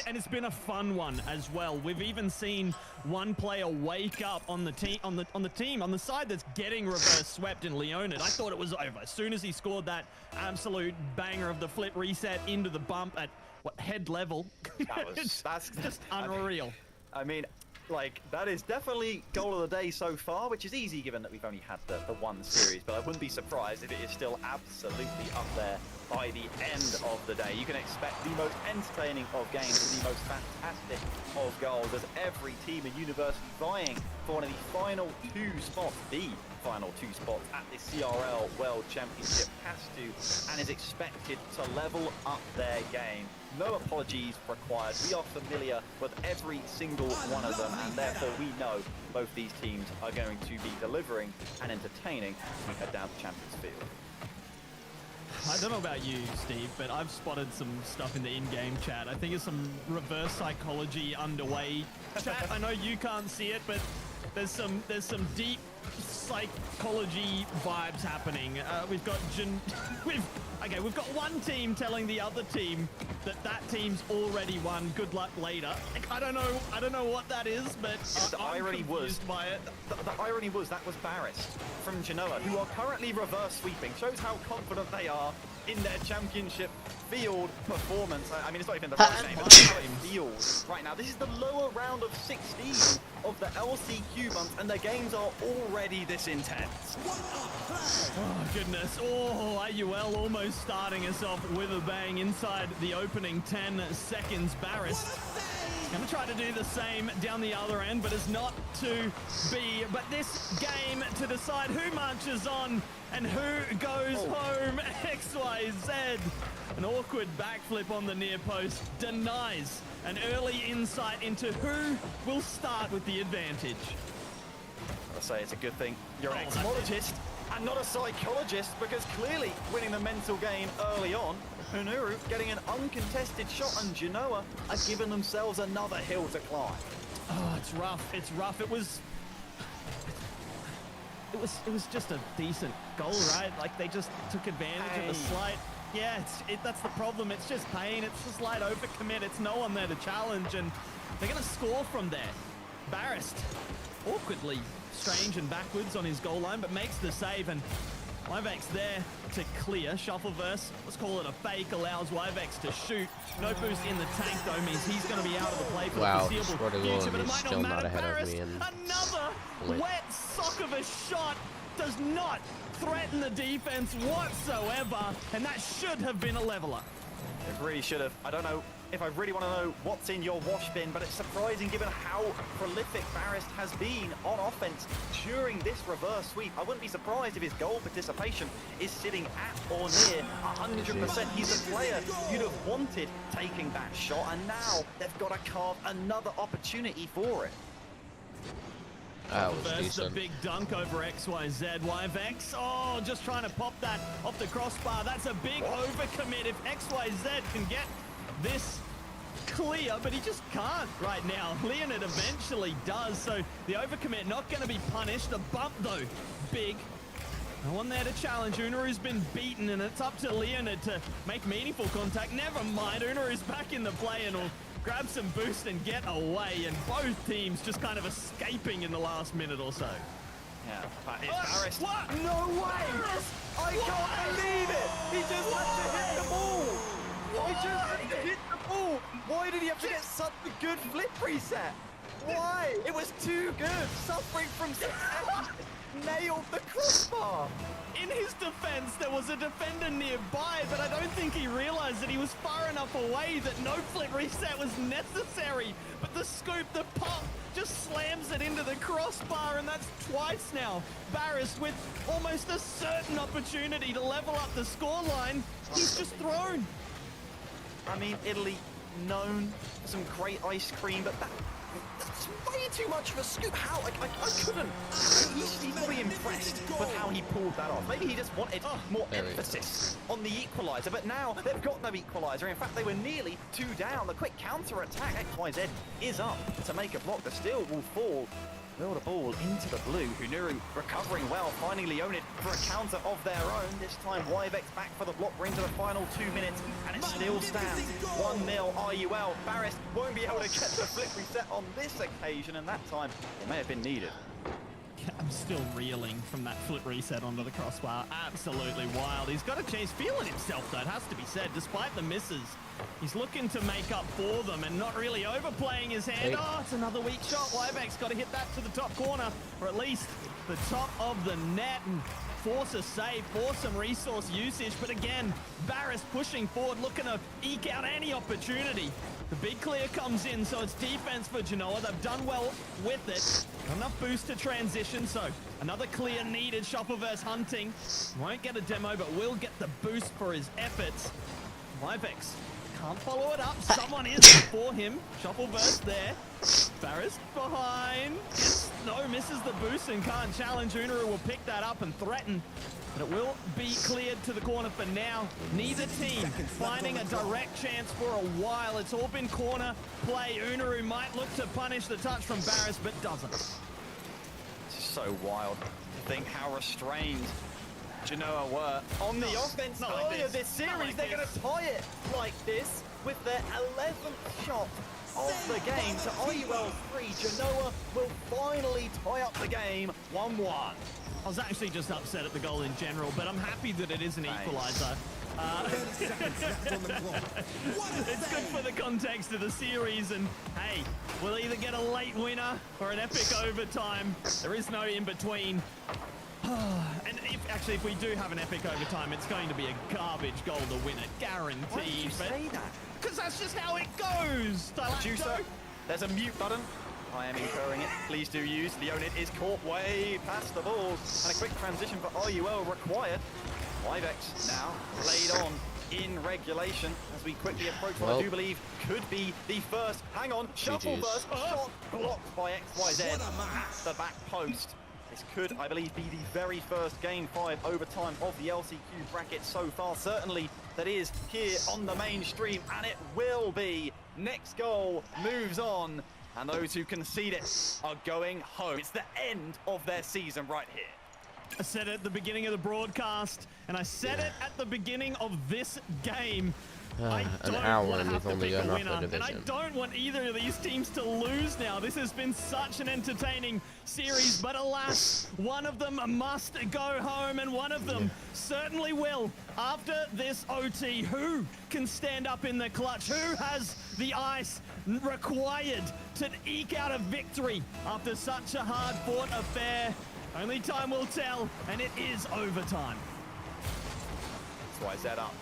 and it's been a fun one as well. We've even seen one player wake up on the team on the side that's getting reverse swept in Leonid. I thought it was over as soon as he scored that absolute banger of the flip reset into the bump at head level.
That's
just unreal.
I mean, like, that is definitely goal of the day so far, which is easy given that we've only had the one series, but I wouldn't be surprised if it is still absolutely up there by the end of the day. You can expect the most entertaining of games and the most fantastic of goals, as every team in University vying for one of the final two spots at the CRL World Championship has to and is expected to level up their game. No apologies required. We are familiar with every single one of them, and therefore we know both these teams are going to be delivering and entertaining as we head down to Champions Field.
I don't know about you, Steve, but I've spotted some stuff in the in-game chat. I think there's some reverse psychology underway. Chat, I know you can't see it, but there's some deep psychology vibes happening. We've got we've got one team telling the other team that team's already won. Good luck later. Like, I don't know what that is, but I'm confused by it.
The irony was that was Barris from Genoa, who are currently reverse sweeping. Shows how confident they are in their championship field performance. I mean, it's not even the right name, but that's how it feels right now. This is the lower round of 16 of the LCQ month, and the games are already this intense.
Oh, goodness. Oh, IUL almost starting us off with a bang inside the opening 10 seconds. Barris going to try to do the same down the other end, but it's not to be. But this game to decide who marches on and who goes home. XYZ. An awkward backflip on the near post denies an early insight into who will start with the advantage.
I say it's a good thing you're an exologist and not a psychologist, because clearly winning the mental game early on, Unuru getting an uncontested shot, and Genoa are giving themselves another hill to climb.
Oh, it's rough. It's rough. It was just a decent goal, right? Like, they just took advantage of the slight. Yeah, that's the problem. It's just pain. It's a slight overcommit. It's no one there to challenge, and they're going to score from there. Barris, awkwardly strange and backwards on his goal line, but makes the save, and Wyvex there to clear. Shuffleverse, let's call it a fake, allows Wyvex to shoot. No boost in the tank, though, means he's going to be out of the play for the foreseeable future, but it might not matter. Barris, another wet sock of a shot, does not threaten the defense whatsoever, and that should have been a leveler.
It really should have. I don't know if I really want to know what's in your wash bin, but it's surprising given how prolific Barris has been on offense during this reverse sweep. I wouldn't be surprised if his goal participation is sitting at or near 100%. He's a player you'd have wanted taking that shot, and now they've got to carve another opportunity for it.
That was
First,
decent.
a big dunk over XYZ. Wyvex, oh, just trying to pop that off the crossbar. That's a big overcommit if XYZ can get this clear, but he just can't right now. Leonid eventually does, so the overcommit not going to be punished. The bump, though, big. No one there to challenge. Unaru's been beaten, and it's up to Leonid to make meaningful contact. Never mind, Unaru's back in the play and will grab some boost and get away, and both teams just kind of escaping in the last minute or so.
Yeah, but it's Barris.
What?
No way! Barris! I can't believe it! He just had to hit the ball! He just had to hit the ball! Why did he have to get such a good flip reset? Why? It was too good! Suffering from success! Nailed the crossbar!
In his defense, there was a defender nearby, but I don't think he realized that he was far enough away that no flip reset was necessary. But the scoop, the pop, just slams it into the crossbar, and that's twice now. Barris with almost a certain opportunity to level up the scoreline. He's just thrown.
I mean, Italy known for some great ice cream, but that's way too much of a scoop. How? I couldn't. He's really impressed with how he pulled that off. Maybe he just wanted more emphasis on the equalizer, but now they've got no equalizer. In fact, they were nearly 2 down. The quick counter-attack, XYZ is up to make a block. The steal will fall. Build a ball into the blue. Hunuru recovering well, finding Leonid for a counter of their own. This time, Wyvex back for the block. We're into the final 2 minutes, and it still stands. 1-0 RUL. Barris won't be able to get the flip reset on this occasion, and that time it may have been needed.
I'm still reeling from that flip reset onto the crossbar. Absolutely wild. He's got a chance feeling himself, though, it has to be said, despite the misses. He's looking to make up for them and not really overplaying his hand. Oh, it's another weak shot. Wyvex got to hit that to the top corner, or at least the top of the net, and force a save, force some resource usage. But again, Barris pushing forward, looking to eke out any opportunity. The big clear comes in, so it's defense for Genoa. They've done well with it. Not enough boost to transition, so another clear needed. Shuffleverse hunting. Won't get a demo, but will get the boost for his efforts. Wyvex can't follow it up. Someone is for him. Shuffleverse there. Barris behind. Misses the boost and can't challenge. Unruh will pick that up and threaten. But it will be cleared to the corner for now. Neither team finding a direct chance for a while. It's all been corner play. Unruh might look to punish the touch from Barris, but doesn't.
It's so wild to think how restrained Genoa were on the offense earlier this series. They're going to tie it like this with their 11th shot of the game. So RUL 3, Genoa will finally tie up the game 1-1.
I was actually just upset at the goal in general, but I'm happy that it is an equalizer. It's good for the context of the series, and hey, we'll either get a late winner or an epic overtime. There is no in between. And if we do have an epic overtime, it's going to be a garbage goal to win it, guaranteed.
Why did you say that?
Because that's just how it goes.
Juicer, there's a mute button. I am incurring it. Please do use. Leonid is caught way past the ball, and a quick transition for RUL required. Wyvex now played on in regulation as we quickly approach what I do believe could be the first. Hang on, Shuffleverse shot blocked by XYZ at the back post. This could, I believe, be the very first Game 5 overtime of the LCQ bracket so far. Certainly, that is here on the mainstream, and it will be. Next goal moves on, and those who concede it are going home. It's the end of their season right here.
I said it at the beginning of the broadcast, and I said it at the beginning of this game. I don't want to have to pick a winner, and I don't want either of these teams to lose now. This has been such an entertaining series, but alas, one of them must go home, and one of them certainly will. After this OT, who can stand up in the clutch? Who has the ice required to eke out a victory after such a hard-fought affair? Only time will tell, and it is overtime.
That's why Zed up.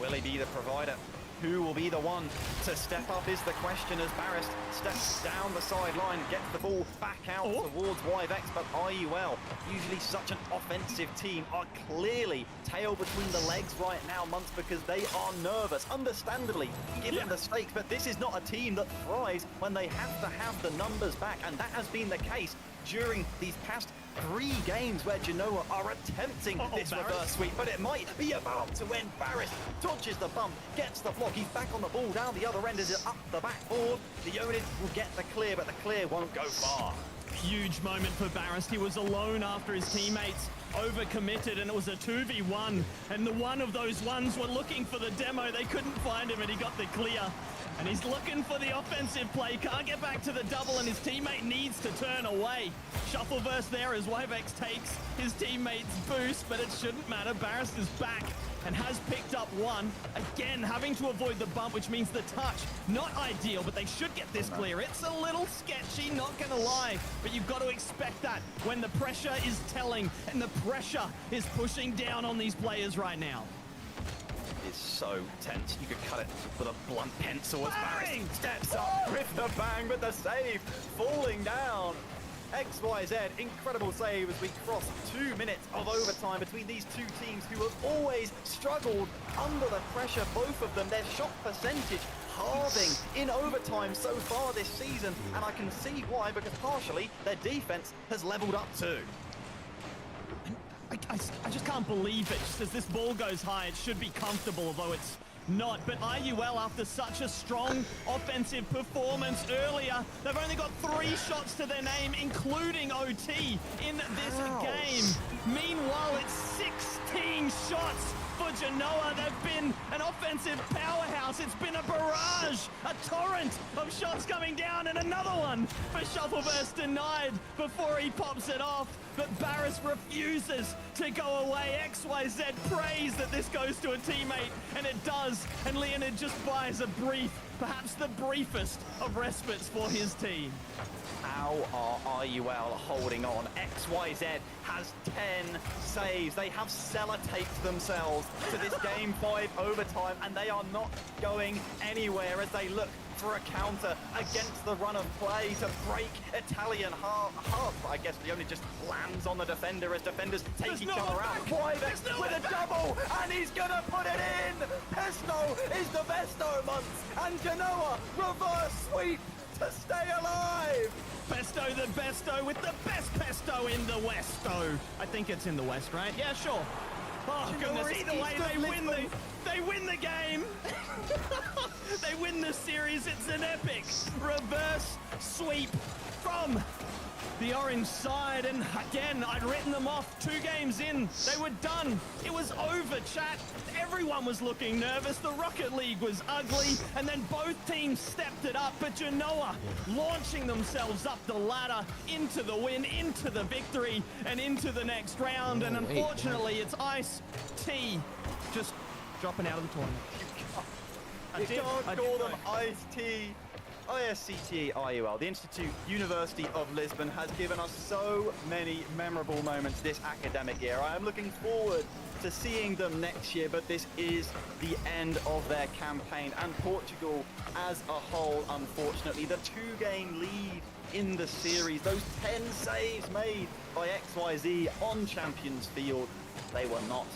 Will he be the provider? Who will be the one to step up is the question as Barris steps down the sideline, gets the ball back out towards Wyvex, but RUL, usually such an offensive team, are clearly tail between the legs right now, Months, because they are nervous, understandably, given the stakes, but this is not a team that thrives when they have to have the numbers back, and that has been the case during these past 3 games where Genoa are attempting this reverse sweep, but it might be about to end. Barris dodges the bump, gets the block, he's back on the ball, down the other end as it up the backboard. Leonid will get the clear, but the clear won't go far.
Huge moment for Barris. He was alone after his teammates overcommitted, and it was a 2v1, and the one of those ones were looking for the demo. They couldn't find him, and he got the clear. And he's looking for the offensive play, can't get back to the double, and his teammate needs to turn away. Shuffleverse there as Wyvex takes his teammate's boost, but it shouldn't matter. Barris is back and has picked up one. Again, having to avoid the bump, which means the touch, not ideal, but they should get this clear. It's a little sketchy, not gonna lie, but you've got to expect that when the pressure is telling and the pressure is pushing down on these players right now.
Is so tense. You could cut it with a blunt pencil as Barris steps up with the bang, but the save falling down. XYZ, incredible save as we cross 2 minutes of overtime between these two teams who have always struggled under the pressure. Both of them, their shot percentage halving in overtime so far this season, and I can see why, because partially their defense has leveled up too.
I just can't believe it. Just as this ball goes high, it should be comfortable, although it's not. But IUL, after such a strong offensive performance earlier, they've only got 3 shots to their name, including OT in this game. Meanwhile, it's 16 shots for Genoa. They've been an offensive powerhouse. It's been a barrage, a torrent of shots coming down, and another one for Shuffleverse denied before he pops it off. But Barris refuses to go away. XYZ prays that this goes to a teammate, and it does. And Leonid just buys a brief, perhaps the briefest of respites for his team.
How are IUL holding on? XYZ has 10 saves. They have sellotaped themselves to this Game 5 overtime, and they are not going anywhere as they look for a counter against the run of play to break Italian heart. I guess he only just lands on the defender as defenders take each other out. Wyvex with a double, and he's gonna put it in! Pesto is the besto months, and Genoa reverse sweep to stay alive!
Pesto the besto with the best pesto in the Westo. I think it's in the West, right? Yeah, sure. Oh, goodness, either way, they win the game. They win the series. It's an epic reverse sweep from the orange side. And again, I'd written them off 2 games in. They were done. It was over, chat. Everyone was looking nervous. The Rocket League was ugly, and then both teams stepped it up. But Genoa launching themselves up the ladder into the win, into the victory, and into the next round. And unfortunately, it's Ice-T just dropping out of the tournament.
You can't call them Ice-T. ISCT IUL, the Institute University of Lisbon, has given us so many memorable moments this academic year. I am looking forward to seeing them next year, but this is the end of their campaign, and Portugal as a whole, unfortunately, the 2-game lead in the series, those 10 saves made by XYZ on Champions Field, they were not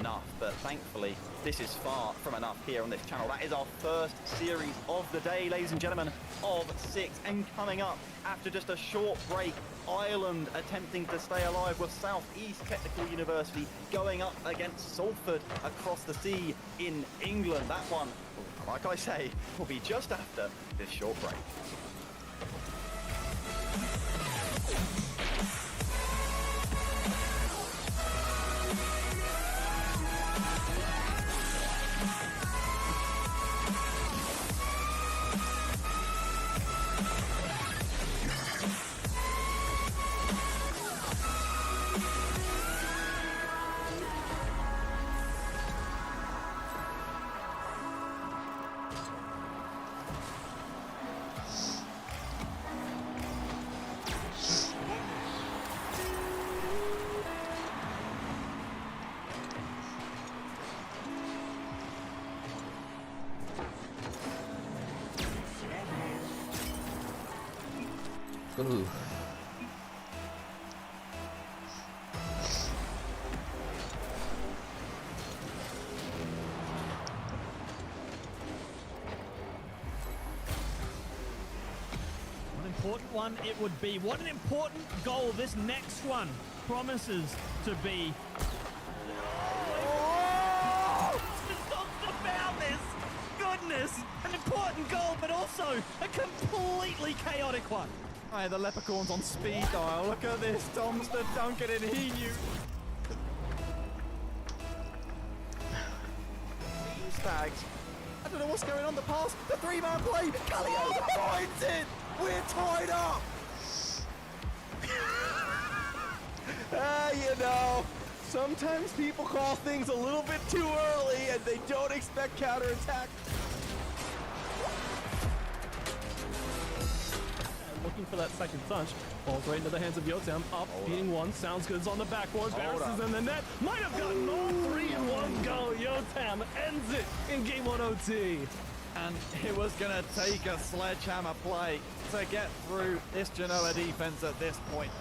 enough. But thankfully, this is far from enough here on this channel. That is our first series of the day, ladies and gentlemen, of 6. And coming up after just a short break, Ireland attempting to stay alive with Southeast Technical University going up against Salford across the sea in England. That one, like I say, will be just after this short break.
Ooh.
What an important one it would be. What an important goal this next one promises to be. Oh! About this. Goodness. An important goal, but also a completely chaotic one.
Hi, the Leprechaun's on speed dial. Look at this. Tom's the Duncan, and he knew. Stags. I don't know what's going on. The pass, the 3-man play. Kallio finds it. We're tied up. You know, Sometimes people call things a little bit too early and they don't expect counterattack.
Looking for that second touch. Falls right into the hands of Yotam. Up, beating one. Sounds Good's on the backboard. Barris is in the net. Might have gotten all three in one go. Yotam ends it in game 1 OT.
And it was going to take a sledgehammer play to get through this Genoa defense at this point.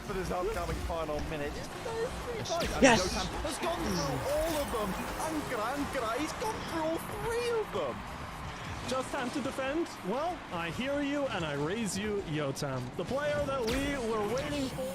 For this upcoming final minute.
Yes!
Yotam has gone through all of them. And Grankra, he's gone through all three of them.
Just time to defend? Well, I hear you and I raise you, Yotam. The player that we were waiting for.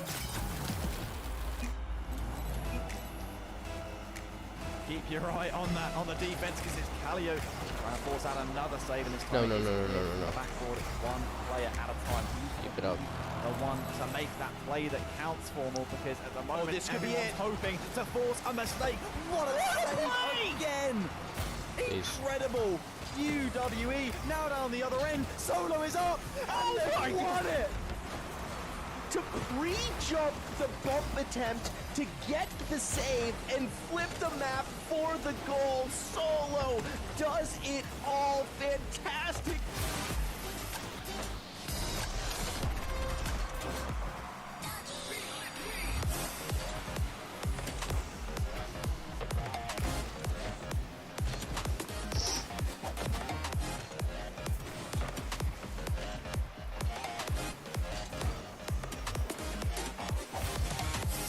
Keep your eye on that, on the defense, because it's Calio trying to force out another save in this time.
No.
Backboard, one player at a time.
Keep it up.
The one to make that play that counts Formal, because at the moment
this could be
everyone's
it.
hoping to force a mistake. What a save again! Incredible! UWE now down the other end. Solo is up, and they won it.
To pre-jump the bump attempt to get the save and flip the map for the goal. Solo does it all. Fantastic.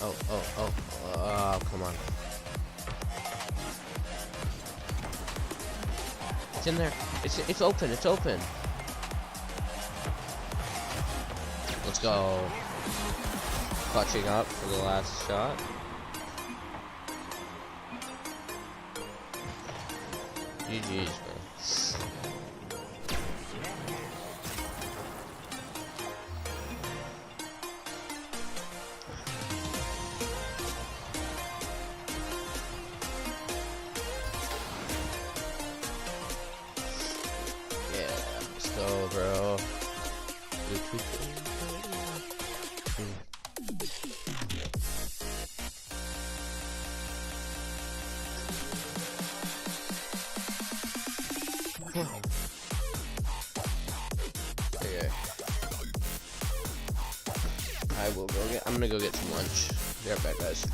Oh, come on. It's in there. It's open. It's open. Let's go. Clutching up for the last shot. GG's, man. Go, bro. Okay. I'm gonna go get some lunch. Be right back, guys.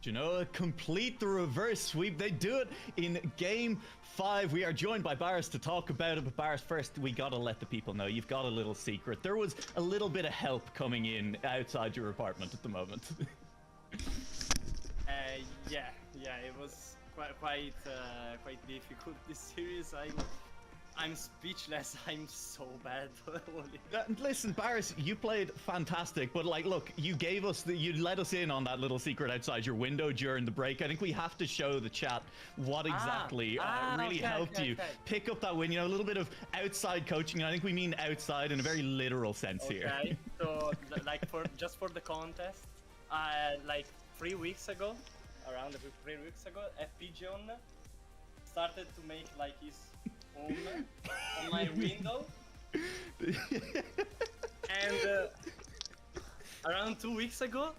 Genoa complete the reverse sweep. They do it in game 5. We are joined by Barris to talk about it, but Barris, first we gotta let the people know you've got a little secret. There was a little bit of help coming in outside your apartment at the moment.
Yeah, it was quite difficult this series. I'm speechless. I'm so bad.
Listen, Barris, you played fantastic, but like, look, you gave us you let us in on that little secret outside your window during the break. I think we have to show the chat what exactly really helped you pick up that win. You know, a little bit of outside coaching. I think we mean outside in a very literal sense here.
Okay, so like just for the contest, like 3 weeks ago, around 3 weeks ago, FP John started to make like his home on my window, and around 2 weeks ago,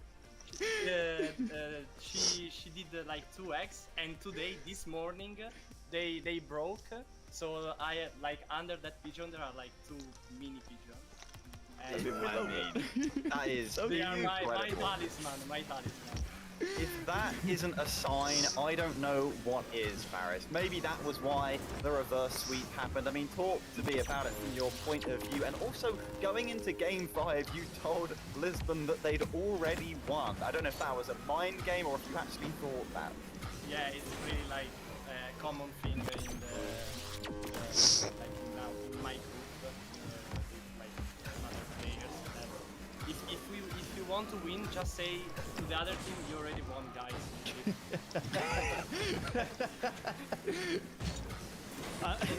she did like 2 eggs, and today, this morning, they broke. So I like under that pigeon there are like 2 mini pigeons. And
I mean, that is
they are my
incredible.
talisman.
If that isn't a sign, I don't know what is, Barris. Maybe that was why the reverse sweep happened. I mean, talk to me about it from your point of view. And also, going into Game 5, you told Lisbon that they'd already won. I don't know if that was a mind game or if you actually thought that.
Yeah, it's really like a common thing in the like now in my group with like other players. That if you want to win, just say to the other team you already won, guys.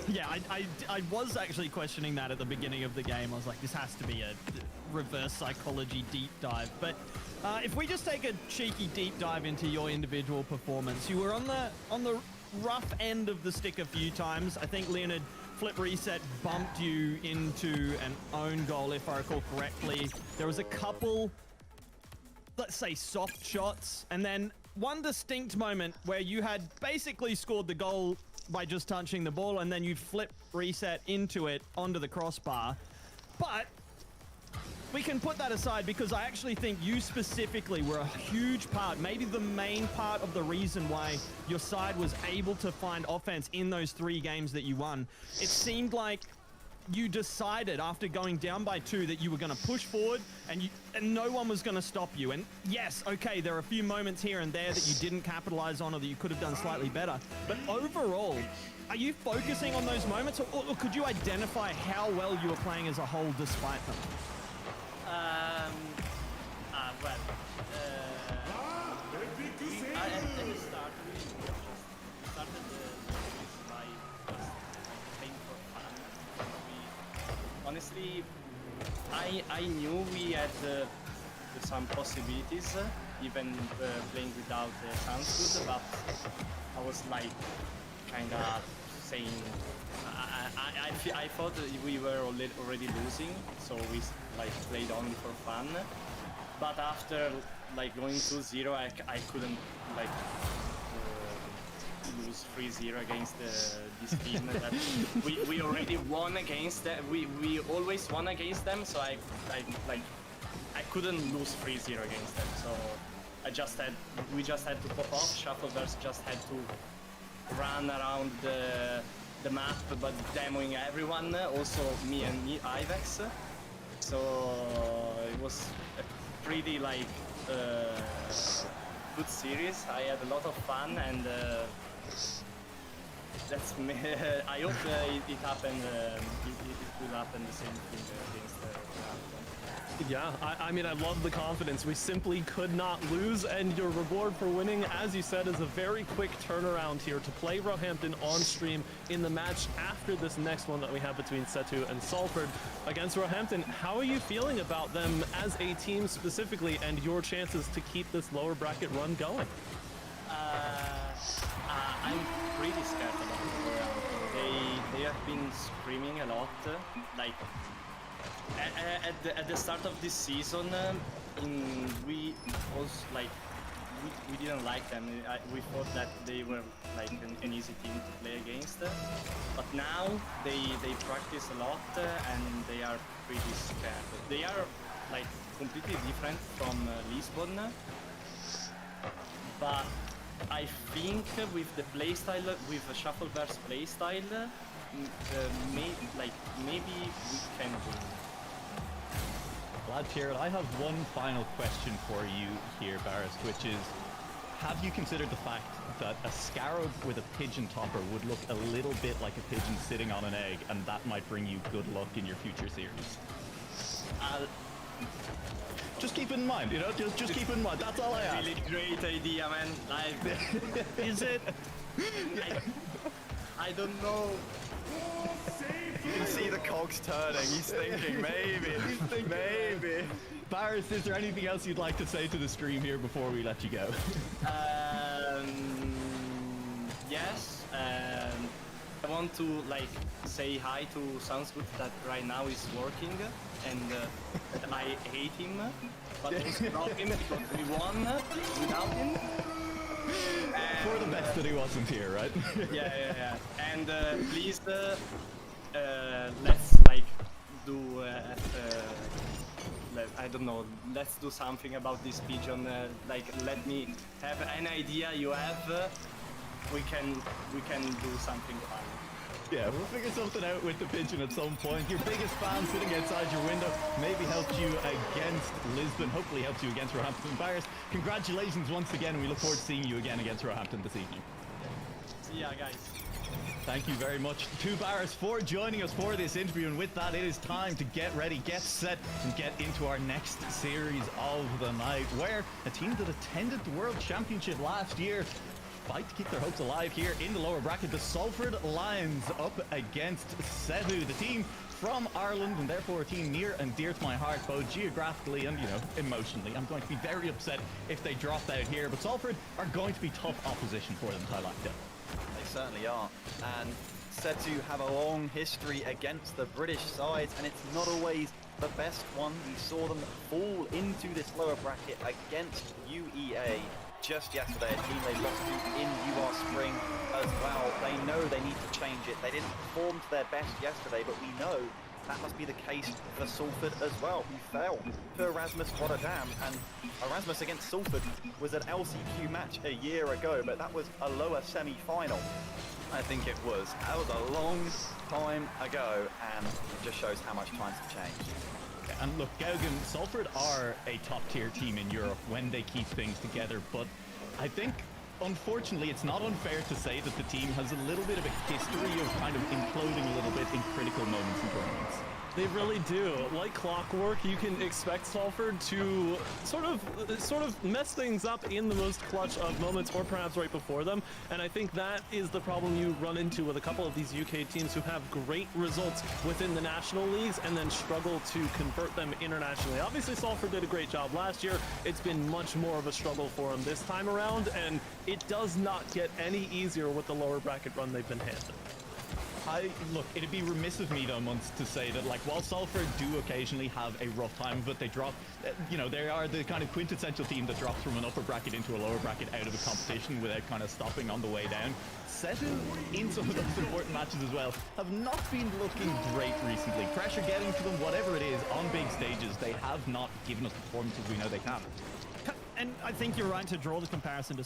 Yeah, I was actually questioning that at the beginning of the game. I was like, this has to be a reverse psychology deep dive. But if we just take a cheeky deep dive into your individual performance, you were on the rough end of the stick a few times. I think Leonid flip reset bumped you into an own goal, if I recall correctly. There was a couple, let's say, soft shots, and then one distinct moment where you had basically scored the goal by just touching the ball, and then you flip reset into it onto the crossbar. But we can put that aside because I actually think you specifically were a huge part, maybe the main part of the reason why your side was able to find offense in those 3 games that you won. It seemed like you decided after going down by 2 that you were going to push forward and no one was going to stop you. And yes, okay, there are a few moments here and there that you didn't capitalize on or that you could have done slightly better. But overall, are you focusing on those moments or could you identify how well you were playing as a whole despite them?
At the start, we just started the series by just playing for fun. Honestly, I knew we had some possibilities, even playing without Sounds Good, but I was like kind of saying, I thought that we were already losing, so we like played only for fun. But after like going 2-0, I couldn't like lose 3-0 against this team that we already won against them. We always won against them, so I couldn't lose 3-0 against them. So we just had to pop off. Shuffleverse just had to run around the map, but demoing everyone, also me and Ivex. So it was a pretty like good series. I had a lot of fun, and that's me. I hope it happened. It will happen the same thing against
Yeah, I mean, I love the confidence. We simply could not lose, and your reward for winning, as you said, is a very quick turnaround here to play Roehampton on stream in the match after this next one that we have between Setu and Salford against Roehampton. How are you feeling about them as a team specifically, and your chances to keep this lower bracket run going?
I'm pretty scared about Roehampton. They have been screaming a lot, like. At the start of this season, we didn't like them. We thought that they were like an easy team to play against. But now they practice a lot and they are pretty scared. They are like completely different from Lisbon. but I think with the playstyle, with Shuffleverse playstyle, maybe we can do.
Glad to hear it. I have one final question for you here, Barris, which is, have you considered the fact that a scarab with a pigeon topper would look a little bit like a pigeon sitting on an egg, and that might bring you good luck in your future series? Just keep it in mind, you know, just keep it in mind. That's all I ask.
Really great idea, man. Like,
Is it?
I don't know.
You can see the cogs turning. He's thinking, maybe.
Barris, is there anything else you'd like to say to the stream here before we let you go?
Yes. I want to say hi to Soundsgood that right now is working, and I hate him, but also love him because we won without him.
For the best that he wasn't here, right?
Yeah. And please, let's do. I don't know. Let's do something about this pigeon. Let me have an idea you have. We can do something fun.
Yeah, we'll figure something out with the pigeon at some point. Your biggest fan sitting outside your window maybe helped you against Lisbon, hopefully helps you against Roehampton. Barris, congratulations once again, and we look forward to seeing you again against Roehampton this evening.
See ya, guys.
Thank you very much to Barris for joining us for this interview, and with that it is time to get ready, get set, and get into our next series of the night, where a team that attended the World Championship last year fight to keep their hopes alive here in the lower bracket. The Salford Lions up against Cebu, the team from Ireland, and therefore a team near and dear to my heart, both geographically and, you know, emotionally. I'm going to be very upset if they drop out here, but Salford are going to be tough opposition for them, I like that.
They certainly are. And Cebu have a long history against the British sides, and it's not always the best one. We saw them fall into this lower bracket against UEA just yesterday, a team they lost to in UR Spring as well. They know they need to change it. They didn't perform to their best yesterday, but we know that must be the case for Salford as well, who fell to Erasmus Rotterdam. And Erasmus against Salford was an LCQ match a year ago, but that was a lower semi-final. I think it was. That was a long time ago, and it just shows how much times have changed.
And look, Gauguin, Salford are a top-tier team in Europe when they keep things together, but I think, unfortunately, it's not unfair to say that the team has a little bit of a history of kind of imploding a little bit in critical moments in tournaments.
They really do. Like clockwork, you can expect Salford to sort of mess things up in the most clutch of moments, or perhaps right before them. And I think that is the problem you run into with a couple of these UK teams who have great results within the national leagues and then struggle to convert them internationally. Obviously, Salford did a great job last year. It's been much more of a struggle for them this time around, and it does not get any easier with the lower bracket run they've been handed.
Look, it'd be remiss of me though, Muntz, to say that, like, while Salford do occasionally have a rough time, but they drop, you know, they are the kind of quintessential team that drops from an upper bracket into a lower bracket out of a competition without kind of stopping on the way down. Cebu, in some of those important matches as well, have not been looking great recently. Pressure getting to them, whatever it is, on big stages, they have not given us the performances we know they can.
And I think you're right to draw the comparison to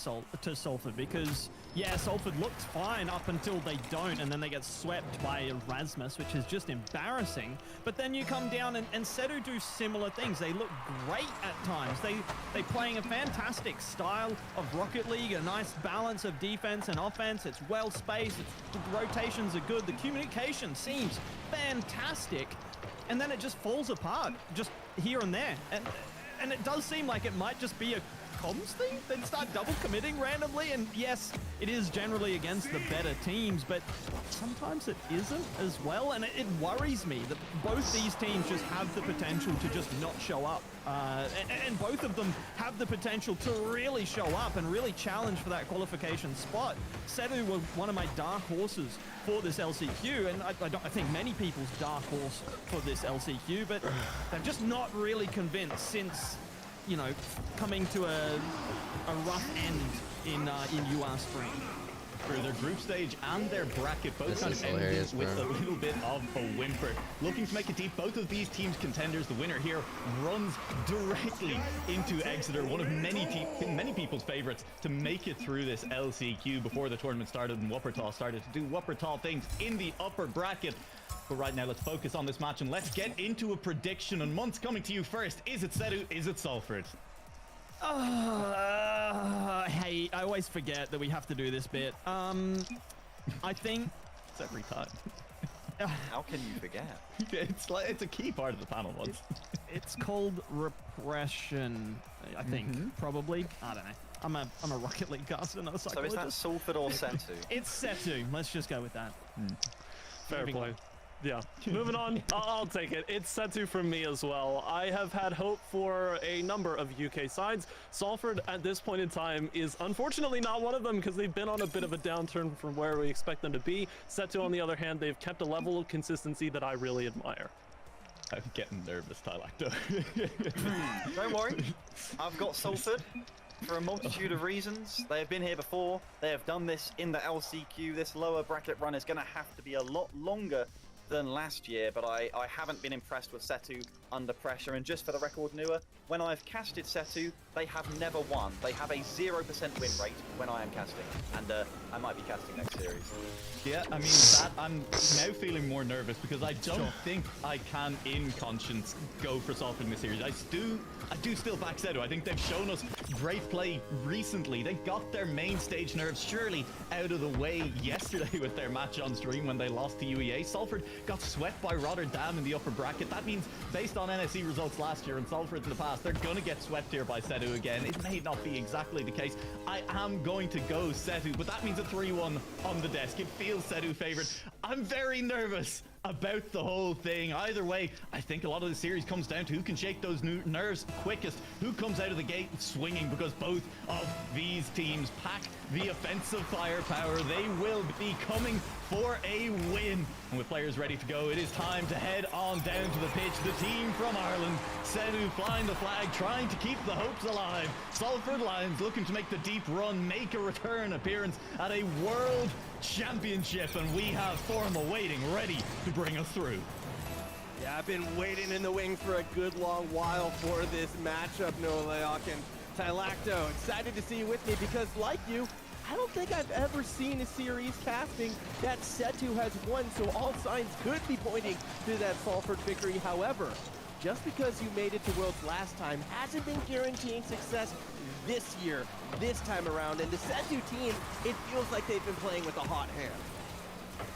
Salford, because, yeah, Salford looked fine up until they don't, and then they get swept by Erasmus, which is just embarrassing. But then you come down and Cebu do similar things. They look great at times. They playing a fantastic style of Rocket League, a nice balance of defense and offense. It's well spaced. The rotations are good. The communication seems fantastic. And then it just falls apart, just here and there. And it does seem like it might just be a comms thing. They'd start double committing randomly, and yes, it is generally against the better teams, but sometimes it isn't as well, and it worries me that both these teams just have the potential to just not show up. And both of them have the potential to really show up and really challenge for that qualification spot. Cebu were one of my dark horses for this LCQ, and I think many people's dark horse for this LCQ, but they're just not really convinced since, you know, coming to a rough end in UR Spring.
for their group stage and their bracket. Both kind of ended with a little bit of a whimper. Looking to make it deep, both of these teams contenders. The winner here runs directly into Exeter, one of many people's favorites to make it through this LCQ before the tournament started and Wuppertal started to do Wuppertal things in the upper bracket. But right now, let's focus on this match and let's get into a prediction. And Muntz, coming to you first. Is it Setu? Is it Salford?
Hey, I always forget that we have to do this bit. I think
it's every time.
How can you forget?
It's a key part of the panel once.
It's called repression, I think. Probably. I don't know. I'm a Rocket League caster, not a psychologist.
So is that Salford or Setu?
It's Setu. Let's just go with that.
Fair play. Yeah. Moving on. I'll take it. It's Setu from me as well. I have had hope for a number of UK sides. Salford at this point in time is unfortunately not one of them because they've been on a bit of a downturn from where we expect them to be. Setu, on the other hand, they've kept a level of consistency that I really admire.
I'm getting nervous, Tylacto.
Don't worry. I've got Salford for a multitude of reasons. They have been here before. They have done this in the LCQ. This lower bracket run is going to have to be a lot longer than last year, but I haven't been impressed with Setu under pressure. And just for the record, Nua, when I've casted Setu, they have never won. They have a 0% win rate when I am casting, and I might be casting next series.
Yeah, I mean, I'm now feeling more nervous because I don't think I can, in conscience, go for Salford in this series. I do still back Setu. I think they've shown us great play recently. They got their main stage nerves surely out of the way yesterday with their match on stream when they lost to UEA. Salford got swept by Rotterdam in the upper bracket. That means, based on NSE results last year and Salford in the past, they're going to get swept here by Setu again. It may not be exactly the case. I am going to go Setu, but that means a 3-1 on the desk. It feels Setu favored. I'm very nervous about the whole thing. Either way, I think a lot of the series comes down to who can shake those nerves quickest, who comes out of the gate swinging, because both of these teams pack the offensive firepower. They will be coming for a win. And with players ready to go, it is time to head on down to the pitch. The team from Ireland, Setu flying the flag, trying to keep the hopes alive. Salford Lions looking to make the deep run, make a return appearance at a World Championship, and we have Formal waiting, ready to bring us through.
Yeah, I've been waiting in the wings for a good long while for this matchup, Noah Leok and Tylacto. Excited to see you with me because, like you, I don't think I've ever seen a series casting that Setu has won, so all signs could be pointing to that Salford victory. However, just because you made it to Worlds last time hasn't been guaranteeing success this year, this time around. And the Setu team, it feels like they've been playing with a hot hand.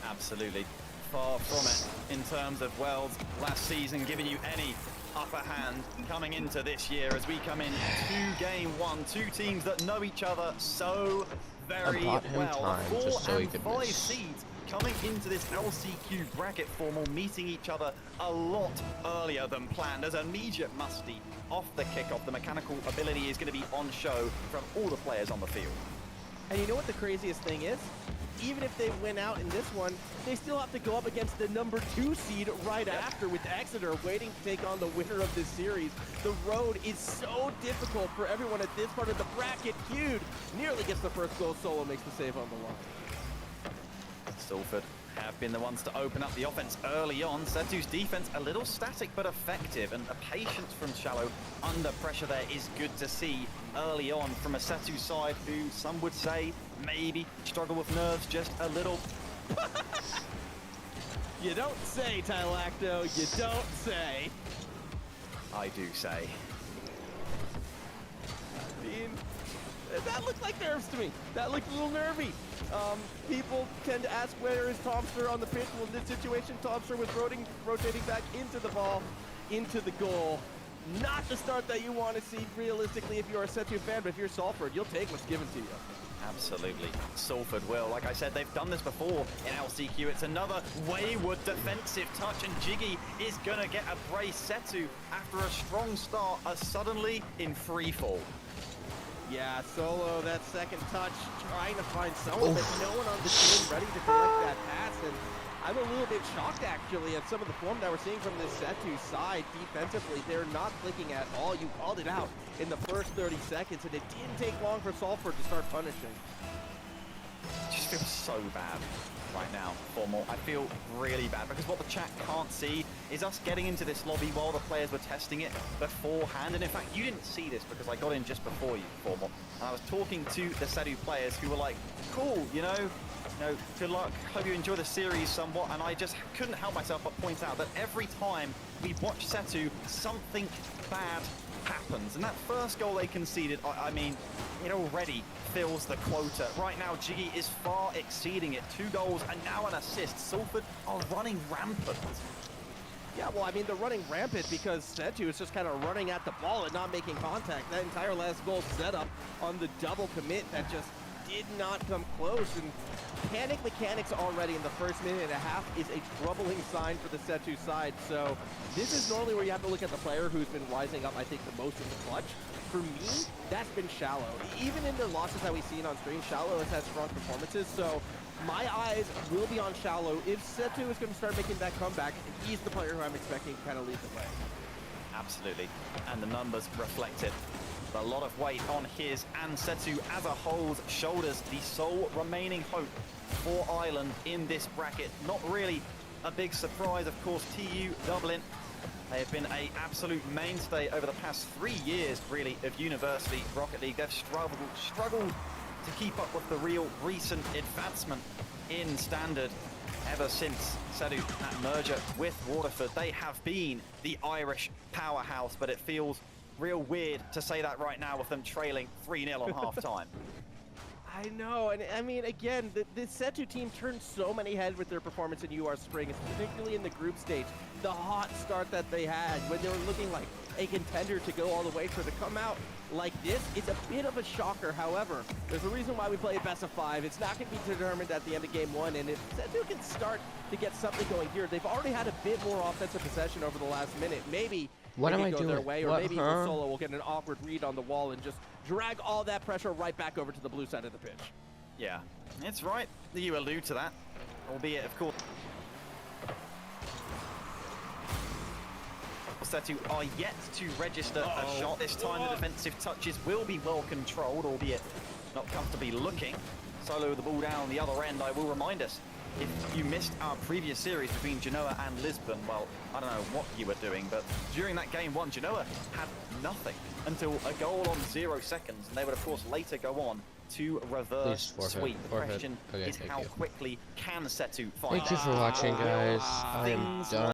Absolutely. Far from it in terms of Worlds last season giving you any upper hand coming into this year as we come in to game one. Two teams that know each other so very well. 4 and 5 seeds coming into this LCQ bracket Formal, meeting each other a lot earlier than planned. There's an immediate musty off the kickoff. The mechanical ability is going to be on show from all the players on the field.
And you know what the craziest thing is? Even if they win out in this one, they still have to go up against the number 2 seed right after, with Exeter waiting to take on the winner of this series. The road is so difficult for everyone at this part of the bracket. Hude nearly gets the first goal. Solo makes the save on the line.
Salford have been the ones to open up the offense early on. Setu's defense a little static but effective, and the patience from Shallow under pressure there is good to see early on from a Setu side who some would say maybe struggle with nerves just a little.
You don't say, Tylacto, you don't say.
I do say.
I mean, that looked like nerves to me. That looked a little nervy. People tend to ask, where is Tomster on the pitch? Well, in this situation, Tomster was rotating back into the ball, into the goal. Not the start that you want to see realistically if you're a Setu fan, but if you're Salford, you'll take what's given to you.
Absolutely. Salford will. Like I said, they've done this before in LCQ. It's another wayward defensive touch, and Jiggy is going to get a brace. Setu, after a strong start, are suddenly in free fall.
Yeah, Solo, that second touch, trying to find someone, but no one on the team ready to collect that pass. And I'm a little bit shocked, actually, at some of the form that we're seeing from this Setu side defensively. They're not clicking at all. You called it out in the first 30 seconds, and it didn't take long for Salford to start punishing.
Just just feel so bad right now for More. I feel really bad because what the chat can't see is us getting into this lobby while the players were testing it beforehand. And in fact, you didn't see this because I got in just before you, Formal. And I was talking to the Sedu players who were like, cool, you know, good luck. Hope you enjoy the series somewhat. And I just couldn't help myself but point out that every time we watch Setu, something bad happens. And that first goal they conceded, I mean, it already fills the quota. Right now, Jiggy is far exceeding it. 2 goals and now an assist. Salford are running rampant.
Yeah, well, I mean, they're running rampant because Setu is just kind of running at the ball and not making contact. That entire last goal set up on the double commit that just did not come close. And panic mechanics already in the first minute and a half is a troubling sign for the Setu side. So this is normally where you have to look at the player who's been rising up, I think, the most in the clutch. For me, that's been Shallow. Even in the losses that we've seen on stream, Shallow has had strong performances. So my eyes will be on Shallow. If Setu is going to start making that comeback, he's the player who I'm expecting to kind of lead the way.
Absolutely. And the numbers reflect it. A lot of weight on his and Setu as a whole's shoulders. The sole remaining hope for Ireland in this bracket. Not really a big surprise, of course. TU Dublin, they have been an absolute mainstay over the past 3 years, really, of University Rocket League. They've struggled to keep up with the real recent advancement in standard ever since Sedu that merger with Waterford. They have been the Irish powerhouse, but it feels real weird to say that right now with them trailing 3-0 on half-time.
I know, and I mean, again, the Setu team turned so many heads with their performance in UR Spring, particularly in the group stage. The hot start that they had when they were looking like a contender to go all the way, for to come out like this, it's a bit of a shocker. However, there's a reason why we play a best of 5. It's not going to be determined at the end of game 1, and if Setu can start to get something going here, they've already had a bit more offensive possession over the last minute. Maybe
what am I
go
doing?
Their way, or
what,
maybe Solo will get an awkward read on the wall and just drag all that pressure right back over to the blue side of the pitch.
Yeah, it's right that you allude to that, albeit, of course, Setu are yet to register a shot. This time the defensive touches will be well controlled, albeit not comfortably looking. Solo the ball down the other end. I will remind us, if you missed our previous series between Genoa and Lisbon, well, I don't know what you were doing, but during that game 1, Genoa had nothing until a goal on 0 seconds, and they would, of course, later go on to reverse sweep. The question is how quickly can Setu find
Thank you for watching, guys. I am done.